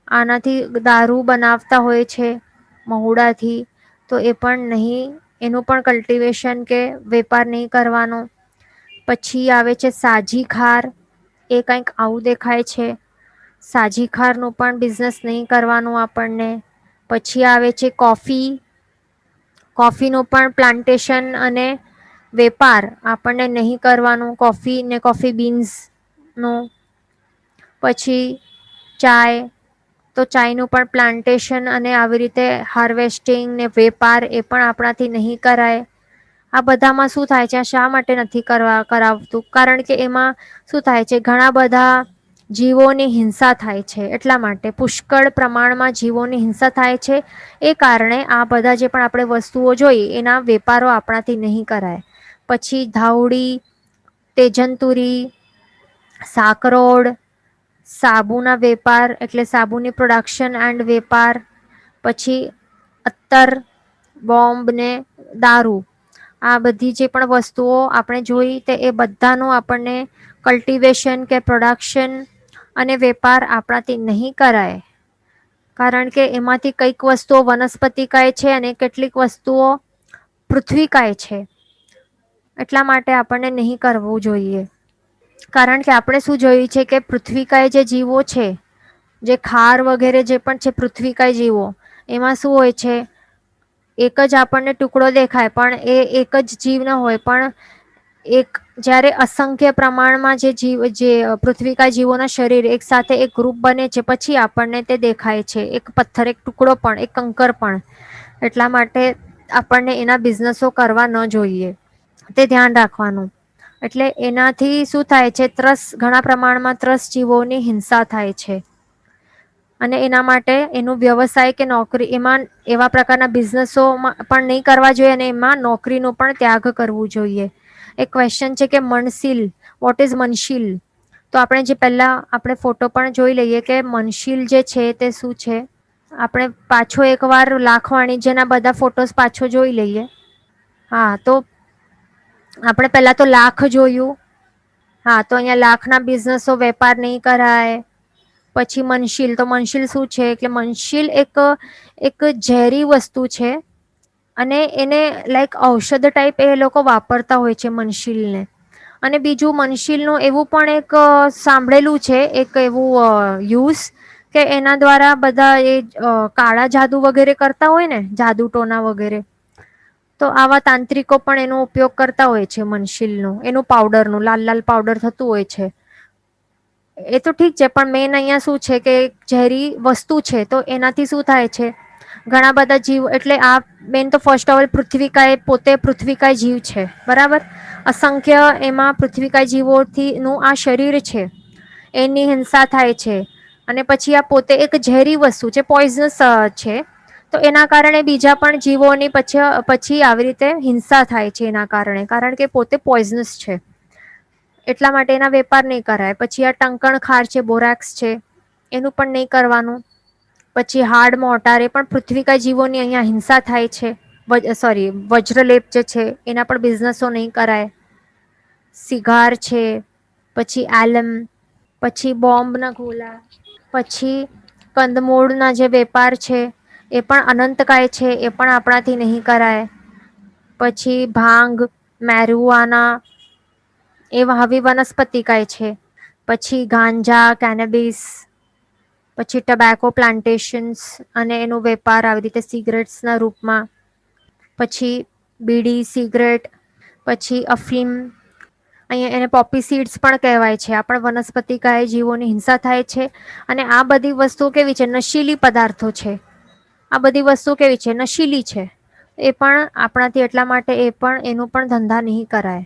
આનાથી દારૂ બનાવતા હોય છે મહુડાથી, તો એ પણ નહીં, એનું પણ કલ્ટિવેશન કે વેપાર નહીં કરવાનો. પછી આવે છે સાજી ખાર, એ કંઈક આવું દેખાય છે. સાજી ખારનું પણ બિઝનેસ નહીં કરવાનું આપણને. પછી આવે છે કોફી, કોફીનું પણ પ્લાન્ટેશન અને વેપાર આપણને નહીં કરવાનું, કોફી ને કોફી બીન્સ નો. પછી ચાય, તો ચાયનું પણ પ્લાન્ટેશન અને આવી રીતે હાર્વેસ્ટિંગ ને વેપાર એ પણ આપણાથી નહીં કરાય. આ બધામાં શું થાય છે, આ શા માટે નથી કરાવતું? કારણ કે એમાં શું થાય છે, ઘણા બધા જીવોની હિંસા થાય છે, એટલા માટે પુષ્કળ પ્રમાણમાં જીવોની હિંસા થાય છે. એ કારણે આ બધા જે પણ આપણે વસ્તુઓ જોઈ એના વેપારો આપણાથી નહીં કરાય. પછી ધાવડી, તેજંતુરી, સાકરોડ, સાબુના વેપાર એટલે સાબુની પ્રોડક્શન એન્ડ વેપાર. પછી અત્તર, બોમ્બ ને દારૂ, આ બધી જે પણ વસ્તુઓ આપણે જોઈ તે એ બધાનું આપણને કલ્ટિવેશન કે પ્રોડક્શન અને વેપાર આપણાથી નહીં કરાય. કારણ કે એમાંથી કઈક વસ્તુઓ વનસ્પતિકાય છે અને કેટલીક વસ્તુઓ પૃથ્વીકાય છે, એટલા માટે આપણને નહીં કરવું જોઈએ. કારણ કે આપણે શું જોયું છે કે પૃથ્વીકાય જે જીવો છે, જે ખાર વગેરે જે પણ છે પૃથ્વીકાય જીવો, એમાં શું હોય છે, એક જ આપણને ટુકડો દેખાય પણ એ એક જ જીવ ન હોય, પણ એક જ્યારે અસંખ્ય પ્રમાણમાં જે પૃથ્વીકાય જીવોના શરીર એક સાથે એક ગ્રુપ બને છે પછી આપણને તે દેખાય છે, એક પથ્થર, એક ટુકડો પણ, એક કંકર પણ. એટલા માટે આપણને એના બિઝનેસો કરવા ન જોઈએ, તે ધ્યાન રાખવાનું. એટલે એનાથી શું થાય છે, ઘણા પ્રમાણમાં જીવોની હિંસા થાય છે. અને એના માટે એનું વ્યવસાય કે નોકરી એમાં એવા પ્રકારના બિઝનેસો પણ નહીં કરવા જોઈએ અને એમાં નોકરીનો પણ ત્યાગ કરવું જોઈએ. એક ક્વેશ્ચન છે કે મનશીલ, વોટ ઇઝ મનશીલ? તો આપણે જે પહેલા આપણે ફોટો પણ જોઈ લઈએ કે મનશીલ જે છે તે શું છે. આપણે પાછો એકવાર લાખ વાણિજ્યના બધા ફોટોસ પાછો જોઈ લઈએ. હા, તો આપણે પહેલા તો લાખ જોયું. હા, તો અહીંયા લાખના બિઝનેસો વેપાર નહીં કરાય. પછી મનશીલ, તો મનશીલ શું છે, એટલે મનશીલ એક ઝેરી વસ્તુ છે અને એને લાઈક ઔષધ ટાઈપ એ લોકો વાપરતા હોય છે મનશીલને. અને બીજું મનશીલનું એવું પણ એક સાંભળેલું છે, એક એવું યુઝ કે એના દ્વારા બધા એ કાળા જાદુ વગેરે કરતા હોય ને, જાદુ ટોના વગેરે, તો આવા તાંત્રિકો પણ એનો ઉપયોગ કરતા હોય છે મનશીલનું, એનું પાવડરનું લાલ લાલ પાવડર થતું હોય છે. એ તો ઠીક છે, પણ મેન અહીંયા શું છે કે ઝેરી વસ્તુ છે, તો એનાથી શું થાય છે, ઘણા બધા જીવ, એટલે આ મેન તો ફર્સ્ટ ઓફ ઓલ પૃથ્વીકાય પોતે પૃથ્વીકાય જીવ છે, બરાબર. અસંખ્ય એમાં પૃથ્વીકાય જીવોથી નું આ શરીર છે, એની હિંસા થાય છે. અને પછી આ પોતે એક ઝેરી વસ્તુ છે, પોઈઝનસ છે, તો એના કારણે બીજા પણ જીવોની પછી આવી રીતે હિંસા થાય છે એના કારણે, કારણ કે પોતે પોઈઝનસ છે. એટલા માટે એના વેપાર નહીં કરાય. પછી આ ટંકણ ખાર છે, બોરેક્સ છે, એનું પણ નહીં કરવાનું. પછી હાડ મોટાર, એ પણ પૃથ્વીકાય જીવોની અહીંયા હિંસા થાય છે. સોરી, વજ્રલેપ જે છે એના પણ બિઝનેસો નહીં કરાય. સિગાર છે, પછી એલમ, પછી બોમ્બના ગોલા, પછી કંદમૂળના જે વેપાર છે એ પણ અનંતકાય છે, એ પણ આપણાથી નહીં કરાય. પછી ભાંગ, મેરુઆના એવા આવી વનસ્પતિકાય છે. પછી ગાંજા, કેનેબિસ, પછી ટબેકો પ્લાન્ટેશન્સ અને એનો વેપાર આવી રીતે સિગરેટ્સના રૂપમાં. પછી બીડી, સિગરેટ, પછી અફીમ, અહીંયા એને પોપી સીડ્સ પણ કહેવાય છે. આ પણ વનસ્પતિકાય જીવોની હિંસા થાય છે. અને આ બધી વસ્તુઓ કેવી છે? નશીલી પદાર્થો છે. આ બધી વસ્તુ કેવી છે? નશીલી છે. એ પણ આપણાથી એટલા માટે એ પણ એનું પણ ધંધા નહીં કરાય.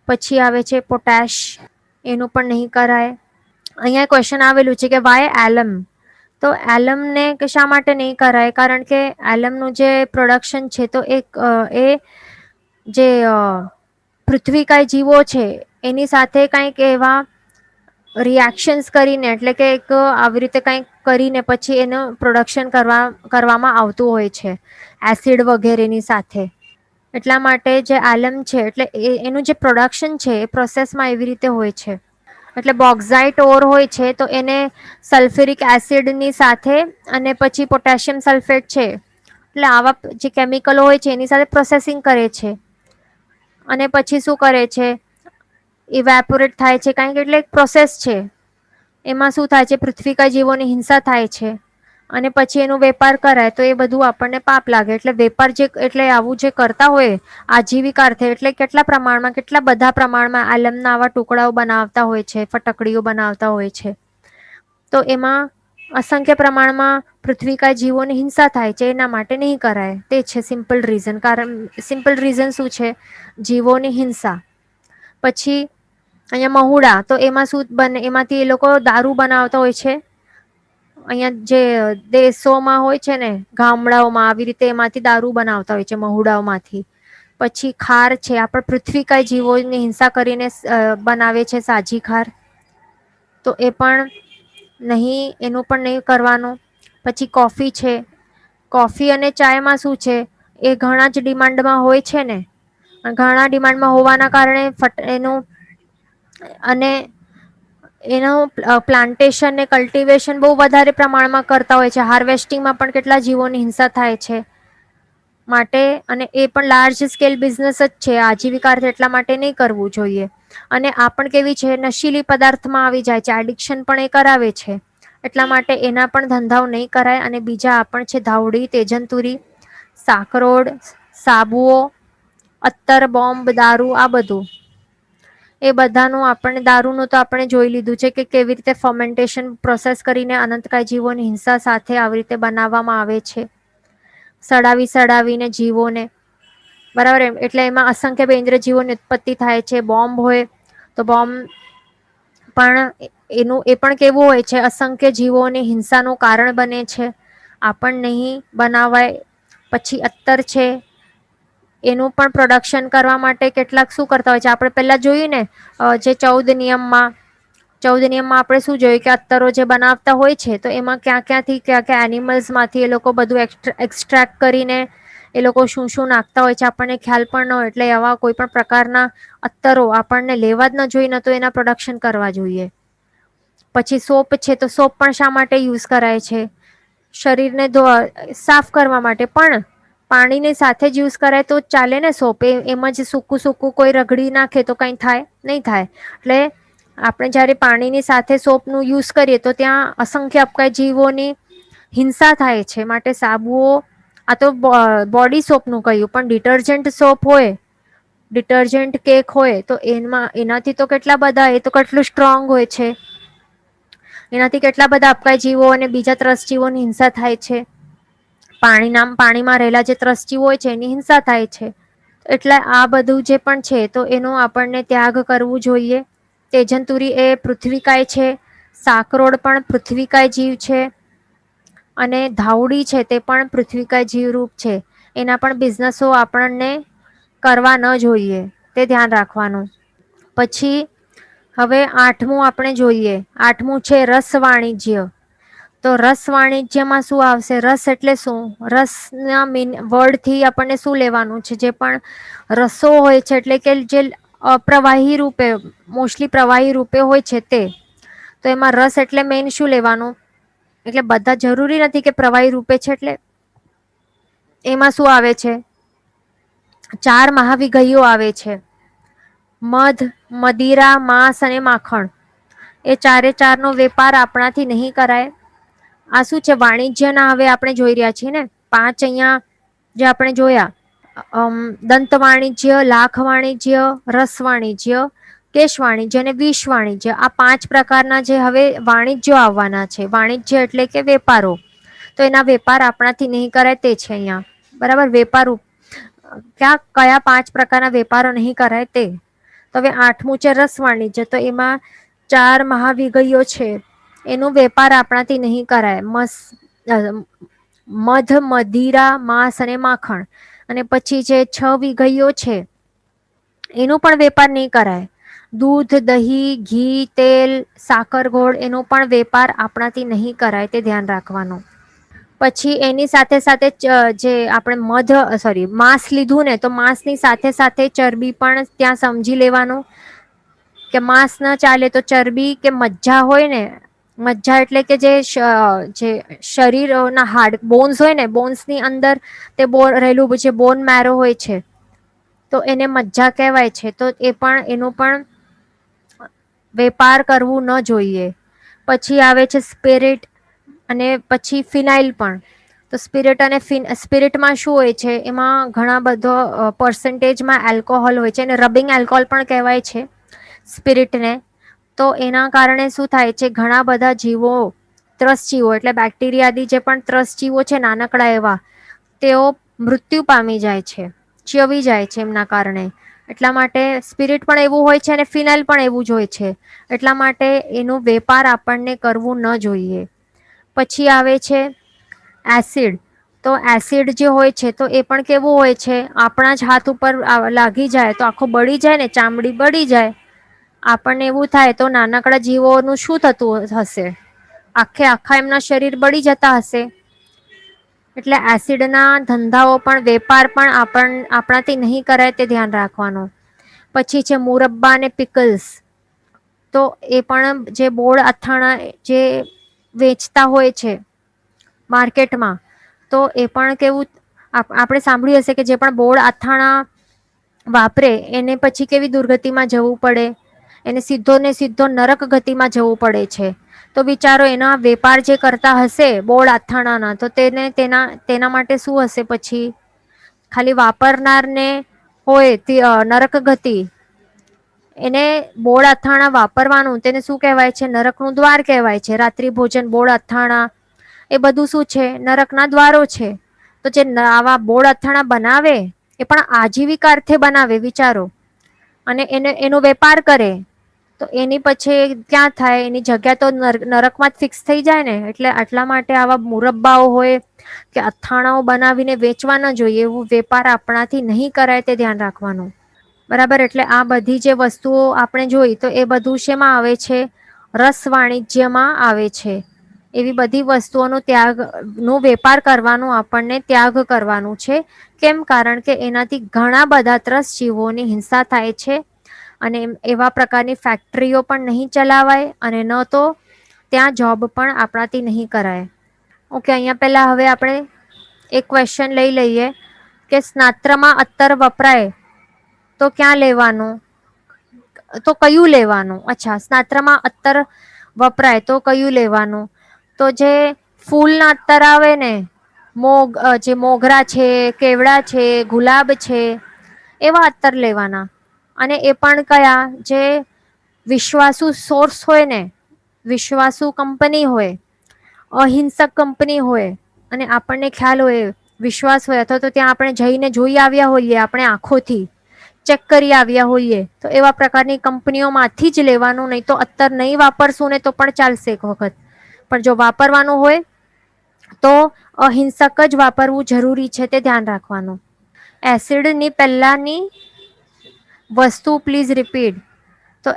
પછી આવે છે પોટેશ, એનું પણ નહીં કરાય. અહીંયા ક્વેશ્ચન આવેલું છે કે વાય એલમ. તો એલમને શા માટે નહીં કરાય? કારણ કે એલમનું જે પ્રોડક્શન છે તો એ જે પૃથ્વીકાય જીવો છે એની સાથે કંઈક એવા રિએક્શન્સ કરીને, એટલે કે એક આવી રીતે કંઈક કરીને પછી એનું પ્રોડક્શન કરવામાં આવતું હોય છે એસિડ વગેરેની સાથે. એટલા માટે જે એલમ છે એટલે એનું જે પ્રોડક્શન છે એ પ્રોસેસમાં એવી રીતે હોય છે. એટલે બોક્સાઇટ ઓર હોય છે તો એને સલ્ફ્યુરિક એસિડની સાથે અને પછી પોટેશિયમ સલ્ફેટ છે, એટલે આવા જે કેમિકલો હોય છે એની સાથે પ્રોસેસિંગ કરે છે. અને પછી શું કરે છે? ઇવેપોરેટ થાય છે. કારણ કે એટલે એક પ્રોસેસ છે. એમાં શું થાય છે? પૃથ્વીકા જીવોની હિંસા થાય છે અને પછી એનો વેપાર કરાય તો એ બધું આપણને પાપ લાગે. એટલે વેપાર જે એટલે આવું જે કરતા હોય આજીવિકાર્થે, એટલે કેટલા પ્રમાણમાં, કેટલા બધા પ્રમાણમાં એલમના આવા ટુકડાઓ બનાવતા હોય છે, ફટકડીઓ બનાવતા હોય છે. તો એમાં અસંખ્ય પ્રમાણમાં પૃથ્વીકાય જીવોની હિંસા થાય છે. એના માટે નહીં કરાય. તે છે સિમ્પલ રીઝન. કારણ સિમ્પલ રીઝન શું છે? જીવોની હિંસા. પછી અહીંયા મહુડા, તો એમાં શું બને? એમાંથી એ લોકો દારૂ બનાવતા હોય છે. અહીંયા જે દેશોમાં હોય છે ને, ગામડાઓમાં આવી રીતે એમાંથી દારૂ બનાવતા હોય છે મહુડાઓમાંથી. પછી ખાર છે, આપણે પૃથ્વીકાય જીવોની હિંસા કરીને બનાવે છે સાજી ખાર, તો એ પણ નહીં, એનું પણ નહીં કરવાનું. પછી કોફી છે. કોફી અને ચાયમાં શું છે? એ ઘણા જ ડિમાન્ડમાં હોય છે ને, ઘણા ડિમાન્ડમાં હોવાના કારણે એનું અને એનું પ્લાન્ટેશન ને કલ્ટિવેશન બહુ વધારે પ્રમાણમાં કરતા હોય છે. હાર્વેસ્ટિંગમાં પણ કેટલા જીવોની હિંસા થાય છે માટે, અને એ પણ લાર્જ સ્કેલ બિઝનેસ જ છે. આજીવિકા એટલા માટે નહીં કરવું જોઈએ. અને આ પણ કેવી છે? નશીલી પદાર્થમાં આવી જાય છે. એડિક્શન પણ એ કરાવે છે. એટલા માટે એના પણ ધંધાઓ નહીં કરાય. અને બીજા આ પણ છે ધાવડી, તેજંતુરી, સાકરોડ, સાબુઓ, અત્તર, બોમ્બ, દારૂ, આ બધું. એ બધાનું આપણે દારૂનું તો આપણે જોઈ લીધું છે કે કેવી રીતે ફર્મેન્ટેશન પ્રોસેસ કરીને અનંતકાય જીવોની હિંસા સાથે આવી રીતે બનાવવામાં આવે છે, સડાવીને જીવોને. બરાબર. એટલે એમાં અસંખ્ય બેન્દ્ર જીવોની ઉત્પત્તિ થાય છે. બોમ્બ હોય તો બોમ્બ પણ એનું એ પણ કેવું હોય છે? અસંખ્ય જીવોની હિંસાનું કારણ બને છે. આ પણ નહીં બનાવાય. પછી અત્તર છે, એનું પણ પ્રોડક્શન કરવા માટે કેટલાક શું કરતા હોય છે? આપણે પહેલા જોયું ને જે 14 નિયમમાં આપણે શું જોયું કે અત્તરો જે બનાવતા હોય છે તો એમાં ક્યાં એનિમલ્સમાંથી એ લોકો બધું એક્સ્ટ્રેક્ટ કરીને એ લોકો શું શું નાખતા હોય છે આપણને ખ્યાલ પણ ન હોય. એટલે આવા કોઈ પણ પ્રકારના અત્તરો આપણને લેવા જ ન જોઈએ, ન તો એના પ્રોડક્શન કરવા જોઈએ. પછી સોપ છે, તો સોપ પણ શા માટે યુઝ કરાય છે? શરીરને સાફ કરવા માટે. પણ પાણીની સાથે જ યુઝ કરાય તો ચાલે ને સોપ? એમ જ સૂકું સૂકું કોઈ રગડી નાખે તો કંઈ થાય? નહીં થાય. એટલે આપણે જ્યારે પાણીની સાથે સોપનું યુઝ કરીએ તો ત્યાં અસંખ્ય અપકાય જીવોની હિંસા થાય છે. માટે સાબુઓ, આ તો બોડી સોપનું કહ્યું, પણ ડિટર્જન્ટ સોપ હોય, ડિટર્જન્ટ કેક હોય તો એનાથી તો કેટલા બધા, એ તો કેટલું સ્ટ્રોંગ હોય છે. એનાથી કેટલા બધા અપકાય જીવો અને બીજા ત્રસજીવોની હિંસા થાય છે. પાણીમાં રહેલા જે ત્રસજીવો હોય છે એની હિંસા થાય છે. એટલે આ બધું જે પણ છે તો એનો આપણને ત્યાગ કરવું જોઈએ. તેજંતુરી એ પૃથ્વીકાય છે. સાકરોડ પણ પૃથ્વીકાય જીવ છે. અને ધાવડી છે તે પણ પૃથ્વીકાય જીવરૂપ છે. એના પણ બિઝનેસો આપણને કરવા ન જોઈએ, તે ધ્યાન રાખવાનું. પછી હવે 8મું આપણે જોઈએ. 8મું છે રસ વાણિજ્ય. તો રસ વાણિજ્યમાં શું આવશે? રસ એટલે શું? રસના વર્ડથી આપણને શું લેવાનું છે? જે પણ રસો હોય છે, એટલે કે જે પ્રવાહી રૂપે, મોસ્ટલી પ્રવાહી રૂપે હોય છે તે. તો એમાં રસ એટલે મેઇન શું લેવાનું? એટલે બધા જરૂરી નથી કે પ્રવાહી રૂપે છે એટલે એમાં શું આવે છે? 4 મહાવિગયો આવે છે: મધ, મદિરા, માંસ અને માખણ. એ ચારે ચારનો વેપાર આપણાથી નહીં કરાય. આ શું છે? વાણિજ્યના હવે આપણે જોઈ રહ્યા છીએ ને, 5 અહીંયા જે આપણે જોયા. દંત વાણિજ્ય, લાખ વાણિજ્ય, રસ વાણિજ્ય, કેશ વાણિજ્ય અને વિષ વાણિજ્ય. આ 5 પ્રકારના જે હવે વાણિજ્યો આવવાના છે. વાણિજ્ય એટલે કે વેપારો. તો એના વેપાર આપણાથી નહીં કરાય તે છે અહીંયા. બરાબર. વેપાર કયા 5 પ્રકારના વેપારો નહીં કરાય તે. તો હવે 8મું છે રસ વાણિજ્ય. તો એમાં 4 મહાવિગયો છે, એનો વેપાર આપણાથી નહીં કરાય. મધ, મદિરા, માંસ અને માખણ. અને પછી જે 6 વિગયો છે, એનો પણ વેપાર નહીં કરાય. દૂધ, દહીં, ઘી, તેલ, સાકર, ગોળ, એનો પણ વેપાર આપણાથી નહીં કરાય, તે ધ્યાન રાખવાનું. પછી એની સાથે સાથે જે આપણે માંસ લીધું ને, તો માંસની સાથે સાથે ચરબી પણ ત્યાં સમજી લેવાનું કે માંસ ન ચાલે તો ચરબી કે મજ્જા હોય ને, મજ્જા એટલે કે જે શરીરના બોન્સ હોય ને, બોન્સની અંદર તે રહેલું જે બોન મેરો હોય છે, તો એને મજ્જા કહેવાય છે. તો એનું પણ વેપાર કરવું ન જોઈએ. પછી આવે છે સ્પિરિટ અને પછી ફિનાઇલ પણ. તો સ્પિરિટમાં શું હોય છે? એમાં ઘણા બધો પર્સન્ટેજમાં એલ્કોહોલ હોય છે, અને રબિંગ એલ્કોહોલ પણ કહેવાય છે સ્પિરિટને. તો એના કારણે શું થાય છે? ઘણા બધા જીવો, ત્રસજીવો એટલે બેક્ટેરિયાથી જે પણ ત્રસજીવો છે, નાનકડા એવા, તેઓ મૃત્યુ પામી જાય છે, ચીવી જાય છે એમના કારણે. એટલા માટે સ્પિરિટ પણ એવું હોય છે અને ફિનાઇલ પણ એવું જ હોય છે. એટલા માટે એનો વેપાર આપણને કરવું ન જોઈએ. પછી આવે છે એસિડ. તો એસિડ જે હોય છે, તો એ પણ કેવું હોય છે? આપણા જ હાથ ઉપર લાગી જાય તો આખો બળી જાય ને, ચામડી બળી જાય. આપણને એવું થાય તો નાનકડા જીવોનું શું થતું હશે? આખા એમના શરીર બળી જતા હશે. એટલે એસિડના ધંધાઓ પણ, વેપાર પણ આપણાથી નહીં કરાય, તે ધ્યાન રાખવાનું. પછી છે મુરબ્બા અને પિકલ્સ. તો એ પણ જે બોળ અથાણા જે વેચતા હોય છે માર્કેટમાં, તો એ પણ કેવું, આપણે સાંભળ્યું હશે કે જે પણ બોળ અથાણા વાપરે એને પછી કેવી દુર્ગતિમાં જવું પડે, એને સીધો ને સીધો નરક ગતિમાં જવું પડે છે. તો બિચારો એના વેપાર જે કરતા હશે બોળ અથાણાના, તો તેના માટે શું હશે? પછી ખાલી વાપરનારને હોય નરક ગતિ. એને બોળ અથાણા વાપરવાનું, તેને શું કહેવાય છે? નરકનું દ્વાર કહેવાય છે. રાત્રિ ભોજન, બોળ અથાણા, એ બધું શું છે? નરકના દ્વારો છે. તો જે આવા બોળ અથાણા બનાવે, એ પણ આજીવિકા અર્થે બનાવે, વિચારો. અને એનો વેપાર કરે, તો એની પછી ક્યાં થાય? એની જગ્યા તો નરકમાં જ ફિક્સ થઈ જાય ને. એટલે આટલા માટે આવા મુરબ્બાઓ હોય કે અથાણાઓ બનાવીને વેચવા ન જોઈએ. એવું વેપાર આપણાથી નહીં કરાય, તે ધ્યાન રાખવાનું. બરાબર. એટલે આ બધી જે વસ્તુઓ આપણે જોઈ, તો એ બધું શેમાં આવે છે? રસ વાણિજ્યમાં આવે છે. એવી બધી વસ્તુઓનો નો વેપાર કરવાનું, આપણને ત્યાગ કરવાનું છે. કેમ? કારણ કે એનાથી ઘણા બધા ત્રસજીવોની હિંસા થાય છે. અને એવા પ્રકારની ફેક્ટરીઓ પણ નહીં ચલાવાય, અને ન તો ત્યાં જોબ પણ આપણાથી નહીં કરાય. ઓકે. અહીંયા પહેલા હવે આપણે એક ક્વેશ્ચન લઈ લઈએ કે સ્નાત્રમાં અત્તર વપરાય તો ક્યાં લેવાનું? તો કયું લેવાનું? અચ્છા, સ્નાત્રમાં અત્તર વપરાય તો કયું લેવાનું? તો જે ફૂલના અત્તર આવે ને, જે મોગરા છે, કેવડા છે, ગુલાબ છે, એવા અત્તર લેવાના. અને એ પણ કયા? જે વિશ્વાસુ સોર્સ હોય ને, વિશ્વાસુ કંપની હોય, અહિંસક કંપની હોય, અને આપણને ખ્યાલ હોય, વિશ્વાસ હોય, અથવા તો ત્યાં આપણે જઈને જોઈ આવ્યા હોઈએ, આપણે આંખોથી ચેક કરી આવ્યા હોઈએ, તો એવા પ્રકારની કંપનીઓમાંથી જ લેવાનું. નહીં તો અત્તર નહીં વાપરશું ને તો પણ ચાલશે એક વખત, પણ જો વાપરવાનું હોય તો અહિંસક જ વાપરવું જરૂરી છે, તે ધ્યાન રાખવાનું. એસિડની પહેલાની વસ્તુ પ્લીઝ રિપીટ. તો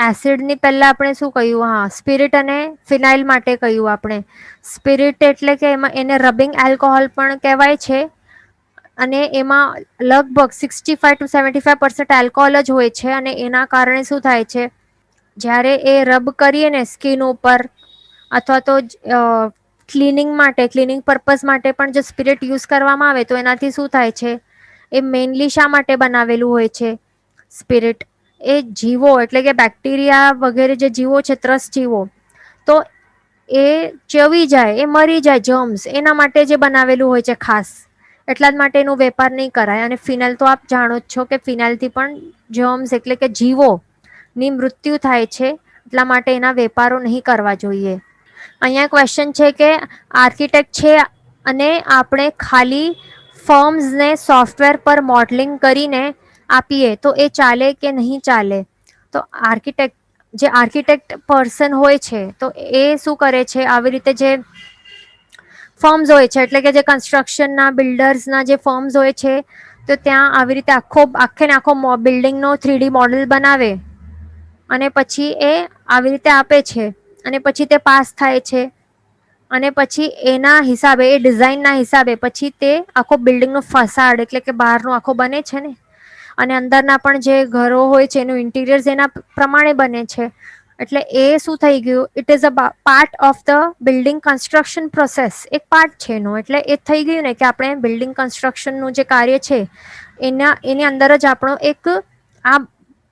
એસિડની પહેલા આપણે શું કહ્યું? હા, સ્પિરિટ અને ફિનાઇલ માટે કહ્યું આપણે. સ્પિરિટ એટલે કે એને રબિંગ એલ્કોહોલ પણ કહેવાય છે. અને એમાં લગભગ 65-75% એલ્કોહોલ જ હોય છે. અને એના કારણે શું થાય છે? જ્યારે એ રબ કરીએ ને સ્કિન ઉપર, અથવા તો ક્લિનિંગ પર્પઝ માટે પણ જો સ્પિરિટ યુઝ કરવામાં આવે તો એનાથી શું થાય છે, એ મેઇનલી શા માટે બનાવેલું હોય છે સ્પિરિટ, એ જીવો એટલે કે બેક્ટેરિયા વગેરે જે જીવો છે, ત્રસ જીવો, તો એ ચવી જાય, એ મરી જાય જર્મ્સ, એના માટે જે બનાવેલું હોય છે ખાસ. એટલા જ માટે એનો વેપાર નહીં કરાય. અને ફિનાઇલ તો આપ જાણો જ છો કે ફિનાઇલથી પણ જર્મ્સ એટલે કે જીવો ની મૃત્યુ થાય છે, એટલા માટે એના વેપારો નહીં કરવા જોઈએ. અહીંયા ક્વેશ્ચન છે કે આર્કિટેક્ટ છે અને આપણે ખાલી ફોર્મ્સને સોફ્ટવેર પર મોડલિંગ કરીને આપીએ તો એ ચાલે કે નહીં ચાલે? તો આર્કિટેક્ટ પર્સન હોય છે તો એ શું કરે છે, આવી રીતે જે ફોર્મ્સ હોય છે એટલે કે જે કન્સ્ટ્રક્શનના બિલ્ડર્સના જે ફોર્મ્સ હોય છે, તો ત્યાં આવી રીતે આખે ને આખો બિલ્ડિંગનો 3D મોડેલ બનાવે અને પછી એ આવી રીતે આપે છે અને પછી તે પાસ થાય છે. અને પછી એના હિસાબે, એ ડિઝાઇનના હિસાબે પછી તે આખો બિલ્ડિંગનો ફસાડ એટલે કે બહારનો આખો બને છે ને, અને અંદરના પણ જે ઘરો હોય છે એનું ઇન્ટિરિયર્સ એના પ્રમાણે બને છે. એટલે એ શું થઈ ગયું, it is a part of the building construction process, એક પાર્ટ છે એનો. એટલે એ થઈ ગયું ને કે આપણે બિલ્ડિંગ કન્સ્ટ્રક્શનનું જે કાર્ય છે એની અંદર જ આપણો એક આ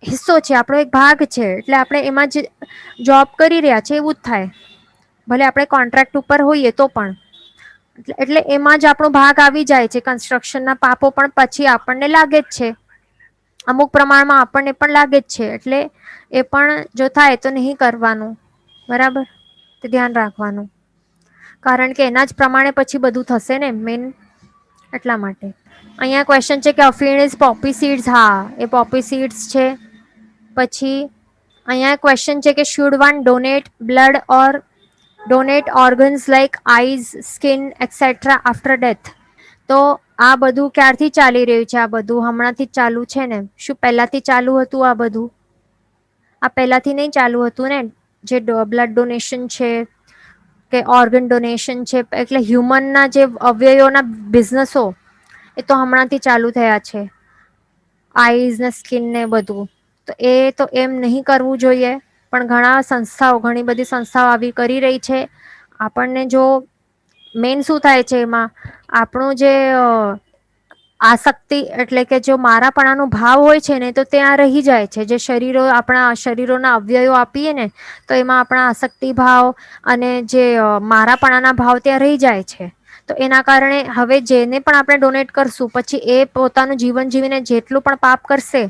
હિસ્સો છે, આપણો એક ભાગ છે. એટલે આપણે એમાં જ જોબ કરી રહ્યા છે એવું જ થાય, ભલે આપણે કોન્ટ્રાક્ટ ઉપર હોઈએ તો પણ. એટલે એમાં જ આપણો ભાગ આવી જાય છે. કન્સ્ટ્રક્શનના પાપો પણ પછી આપણને લાગે જ છે, અમુક પ્રમાણમાં આપણને પણ લાગે જ છે. એટલે એ પણ જો થાય તો નહીં કરવાનું, બરાબર? તે ધ્યાન રાખવાનું, કારણ કે એના જ પ્રમાણે પછી બધું થશે ને મેન, એટલા માટે. અહીંયા ક્વેશ્ચન છે કે અફીણ ઇઝ પોપી સીડ્સ. હા, એ પોપી સીડ્સ છે. પછી અહીંયા ક્વેશ્ચન છે કે should one donate blood or donate organs like eyes, skin et cetera after death? તો આ બધું ક્યારથી ચાલી રહ્યું છે? આ બધું હમણાંથી જ ચાલુ છે ને? શું પહેલાથી ચાલુ હતું આ બધું? આ પહેલાથી નહીં ચાલુ હતું ને? જે બ્લડ ડોનેશન છે કે ઓર્ગન ડોનેશન છે, એટલે હ્યુમનના જે અવયવોના બિઝનેસો, એ તો હમણાંથી ચાલુ થયા છે, આઈઝ ને સ્કિન ને બધું. તો એ તો એમ નહીં કરવું જોઈએ, પણ ઘણી બધી સંસ્થાઓ આવી કરી રહી છે. આપણને જો મેન શું થાય છે એમાં, આપણું જે આસક્તિ એટલે કે જો મારાપણાનો ભાવ હોય છે ને, તો ત્યાં રહી જાય છે. જે આપણા શરીરોના અવયવો આપીએ ને, તો એમાં આપણા આસક્તિ ભાવ અને જે મારાપણાના ભાવ ત્યાં રહી જાય છે. તો એના કારણે હવે જેને પણ આપણે ડોનેટ કરશું, પછી એ પોતાનું જીવન જીવીને જેટલું પણ પાપ કરશે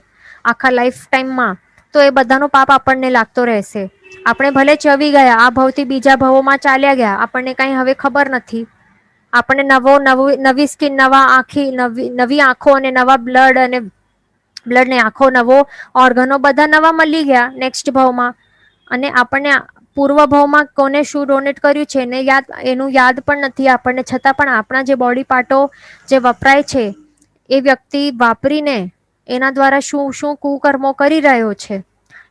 આખા લાઈફ ટાઈમમાં, તો એ બધાનો પાપ આપણને લાગતો રહેશે. આપણે ભલે ચવી ગયા, આ ભાવથી બીજા ભાવોમાં ચાલ્યા ગયા, આપણને કઈ હવે ખબર નથી. આપણને નવી સ્કિન, નવી આંખો અને નવા બ્લડ ને આંખો, નવો ઓર્ગનો બધા નવા મળી ગયા નેક્સ્ટ ભાવમાં. અને આપણને પૂર્વ ભાવમાં કોને શું ડોનેટ કર્યું છે એનું યાદ પણ નથી આપણને, છતાં પણ આપણા જે બોડી પાર્ટો જે વપરાય છે, એ વ્યક્તિ વાપરીને એના દ્વારા શું શું કુકર્મો કરી રહ્યો છે,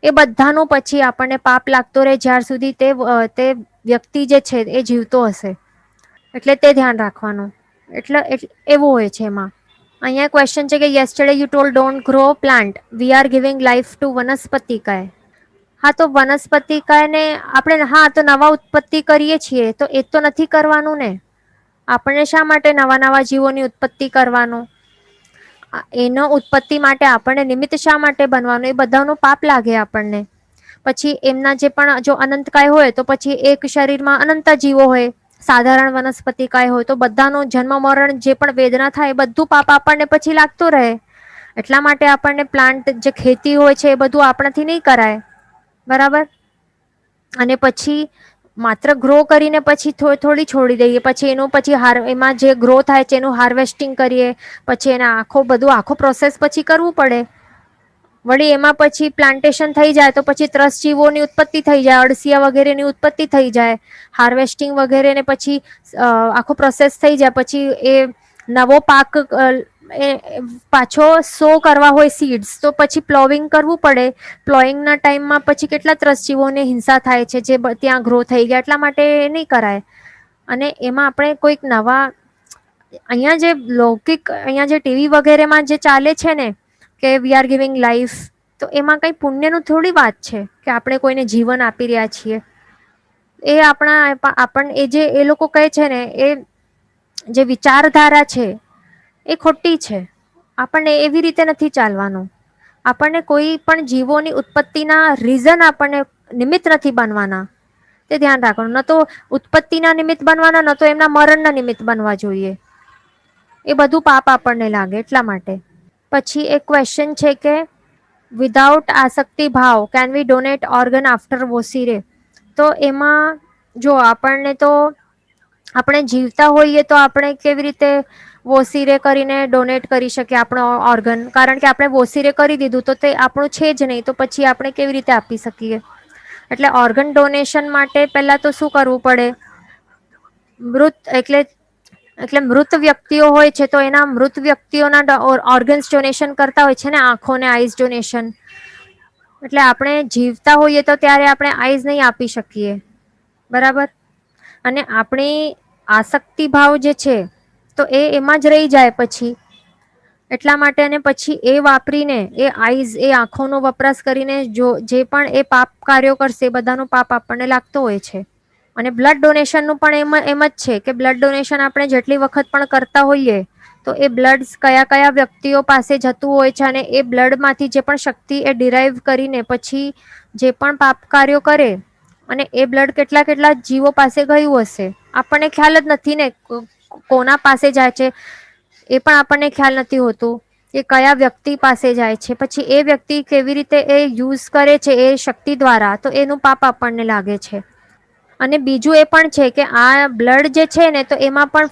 એ બધાનો પછી આપણને પાપ લાગતો રહે જ્યાર સુધી તે વ્યક્તિ જે છે એ જીવતો હશે. એટલે તે ધ્યાન રાખવાનું. એટલે એવું હોય છે એમાં. અહીંયા ક્વેશ્ચન છે કે yesterday you told don't grow plant, we are giving life to વનસ્પતિકાય. હા, તો વનસ્પતિકાયને આપણે, હા, તો નવા ઉત્પત્તિ કરીએ છીએ, તો એ તો નથી કરવાનું ને. આપણને શા માટે નવા નવા જીવોની ઉત્પત્તિ કરવાનું? એનો ઉત્પત્તિ માટે આપણને નિમિત્ત શા માટે બનવાનું? એ બધાનો પાપ લાગે આપણને. પછી એમના જે પણ જો અનંતકાય હોય, તો પછી એક શરીરમાં અનંત જીવો હોય. સાધારણ વનસ્પતિ કાય હોય તો બધાનું જન્મ મરણ જે પણ વેદના થાય, બધું પાપ આપણને પછી લાગતું રહે. એટલા માટે આપણને પ્લાન્ટ જે ખેતી હોય છે એ બધું આપણાથી નહીં કરાય, બરાબર? અને પછી માત્ર ગ્રો કરીને પછી થોડી છોડી દઈએ, પછી એનું પછી એમાં જે ગ્રો થાય છે એનું હાર્વેસ્ટિંગ કરીએ, પછી એના આખો પ્રોસેસ પછી કરવું પડે. વળી એમાં પછી પ્લાન્ટેશન થઈ જાય તો પછી ત્રસજીવોની ઉત્પત્તિ થઈ જાય, અળસિયા વગેરેની ઉત્પત્તિ થઈ જાય, હાર્વેસ્ટિંગ વગેરે ને પછી આખો પ્રોસેસ થઈ જાય. પછી એ નવો પાક પાછો સો કરવા હોય સીડ્સ, તો પછી પ્લોવિંગ કરવું પડે. પ્લોઈંગના ટાઈમમાં પછી કેટલા ત્રસજીવોને હિંસા થાય છે જે ત્યાં ગ્રો થઈ ગયા, એટલા માટે નહીં કરાય. અને એમાં આપણે કોઈક નવા અહીંયા જે લૌકિક, અહીંયા જે ટીવી વગેરેમાં જે ચાલે છે ને કે વી આર ગિવિંગ લાઈફ, તો એમાં કઈ પુણ્યનું થોડી વાત છે કે આપણે કોઈને જીવન આપી રહ્યા છીએ. એ એ જે એ લોકો કહે છે ને, એ જે વિચારધારા છે એ ખોટી છે. આપણને એવી રીતે નથી ચાલવાનું. આપણને કોઈ પણ જીવોની ઉત્પત્તિના રીઝન આપણને નિમિત્ત નથી બનવાના. તે ધ્યાન રાખવાનું. ન તો ઉત્પત્તિના નિમિત્ત બનવાના, ન તો એમના મરણના નિમિત્ત બનવા જોઈએ. એ બધું પાપ આપણને લાગે એટલા માટે. પછી એક ક્વેશ્ચન છે કે વિધાઉટ આસક્તિ ભાવ can we donate organ after વોસીરે? તો એમાં જો આપણે જીવતા હોઈએ તો આપણે કેવી રીતે વોસીરે કરીને ડોનેટ કરી શકીએ આપણો ઓર્ગન? કારણ કે આપણે વોસીરે કરી દીધું તો તે આપણું છે જ નહીં, તો પછી આપણે કેવી રીતે આપી શકીએ? એટલે ઓર્ગન ડોનેશન માટે પહેલા તો શું કરવું પડે? મૃત વ્યક્તિઓ હોય છે તો એના મૃત વ્યક્તિઓના ઓર્ગન્સ ડોનેશન કરતા હોય છે ને, આંખોને આઈસ ડોનેશન. એટલે આપણે જીવતા હોઈએ તો ત્યારે આપણે આઈસ નહીં આપી શકીએ, બરાબર? અને આપણી આસક્તિ ભાવ જે છે તો એ એમાં જ રહી જાય પછી. એટલા માટે અને પછી એ વાપરીને એ આઈઝ એ આંખોનો વપરાશ કરીને જે પણ એ પાપ કાર્યો કરશે એ બધાનો પાપ આપણને લાગતો હોય છે. અને બ્લડ ડોનેશનનું પણ એમ જ છે કે બ્લડ ડોનેશન આપણે જેટલી વખત પણ કરતા હોઈએ તો એ બ્લડ કયા કયા વ્યક્તિઓ પાસે જતું હોય છે, અને એ બ્લડમાંથી જે પણ શક્તિ એ ડિરાઈવ કરીને પછી જે પણ પાપ કાર્યો કરે, અને એ બ્લડ કેટલા કેટલા જીવો પાસે ગયું હશે, આપણને ખ્યાલ જ નથી ને કોના પાસે જાય છે. એ પણ આપણને ખ્યાલ નથી હોતું કે કયા વ્યક્તિ પાસે જાય છે. પછી એ વ્યક્તિ કેવી રીતે એ યુઝ કરે છે એ શક્તિ દ્વારા, તો એનું પાપ આપણને લાગે છે. અને બીજું એ પણ છે કે આ બ્લડ જે છે ને, તો એમાં પણ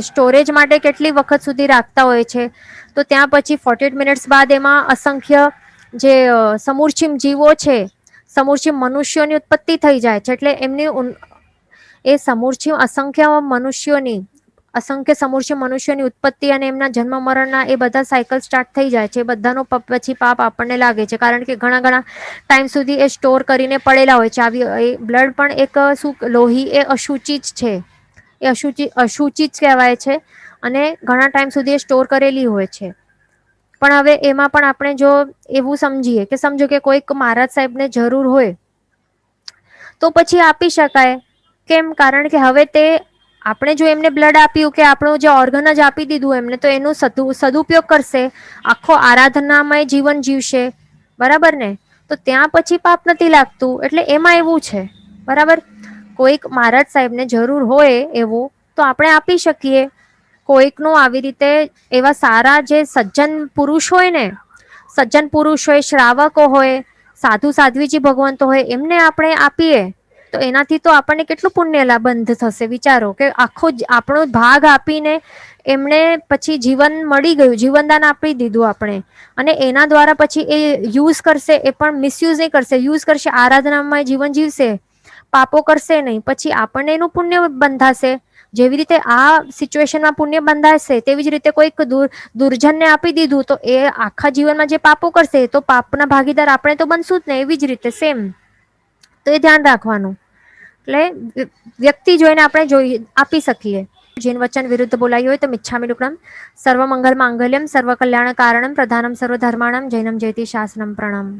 સ્ટોરેજ માટે કેટલી વખત સુધી રાખતા હોય છે, તો ત્યાં પછી 48 મિનિટ્સ બાદ એમાં અસંખ્ય જે સમૂરછિમ જીવો છે, સમૂરછિમ મનુષ્યોની ઉત્પત્તિ થઈ જાય છે. એટલે એ સમૂરછિમ અસંખ્ય સમૂરછિમ મનુષ્યોની ઉત્પત્તિ અને એમના જન્મ મરણના એ બધા સાયકલ સ્ટાર્ટ થઈ જાય છે. બધાનો પછી પાપ આપણને લાગે છે, કારણ કે ઘણા ઘણા ટાઈમ સુધી એ સ્ટોર કરીને પડેલા હોય છે. આવી બ્લડ પણ એક લોહી એ અશુચિ જ છે, એ અશુચિ જ કહેવાય છે, અને ઘણા ટાઈમ સુધી એ સ્ટોર કરેલી હોય છે. પણ હવે એમાં પણ આપણે જો એવું સમજીએ કે સમજો કે કોઈક મહારાજ સાહેબને જરૂર હોય તો પછી આપી શકાય. કેમ? કારણ કે હવે આપણે જો એમને બ્લડ આપ્યું કે આપણું જે ઓર્ગન જ આપી દીધું એમને, તો એનું સદુપયોગ કરશે, આખો આરાધનામય જીવન જીવશે, બરાબર ને? તો ત્યાં પછી પાપ નથી લાગતું. એટલે એમાં એવું છે, બરાબર? કોઈક મહારાજ સાહેબને જરૂર હોય એવું તો આપણે આપી શકીએ. કોઈકનું આવી રીતે એવા સારા જે સજ્જન પુરુષ હોય ને, સજ્જન પુરુષ હોય, શ્રાવકો હોય, સાધુ સાધ્વીજી ભગવંતો હોય, એમને આપણે આપીએ તો એનાથી તો આપણને કેટલું પુણ્ય બંધ થશે. વિચારો કે આખો આપણો ભાગ આપીને એમણે પછી જીવન મળી ગયું, જીવનદાન આપી દીધું આપણે, અને એના દ્વારા પછી એ યુઝ કરશે, એ પણ મિસયુઝ નહીં કરશે, યુઝ કરશે, આરાધનામાં જીવન જીવશે, પાપો કરશે નહીં, પછી આપણને એનું પુણ્ય બંધાશે. જેવી રીતે આ સિચ્યુએશનમાં પુણ્ય બંધાશે, તેવી જ રીતે કોઈક દુર્જનને આપી દીધું તો એ આખા જીવનમાં જે પાપો કરશે તો પાપના ભાગીદાર આપણે તો બનશું જ ને. એવી જ રીતે સેમ. તો એ ધ્યાન રાખવાનું. એટલે વ્યક્તિ જોઈને આપણે આપી શકીએ. જીન વચન વિરુદ્ધ બોલાયું હોય તો મિચ્છામી દુક્કડમ. સર્વ મંગલ માંગલ્યમ સર્વ કલ્યાણ કારણમ પ્રધાનમ સર્વ ધર્માણમ જૈનમ જયતિ શાસનમ પ્રણામ.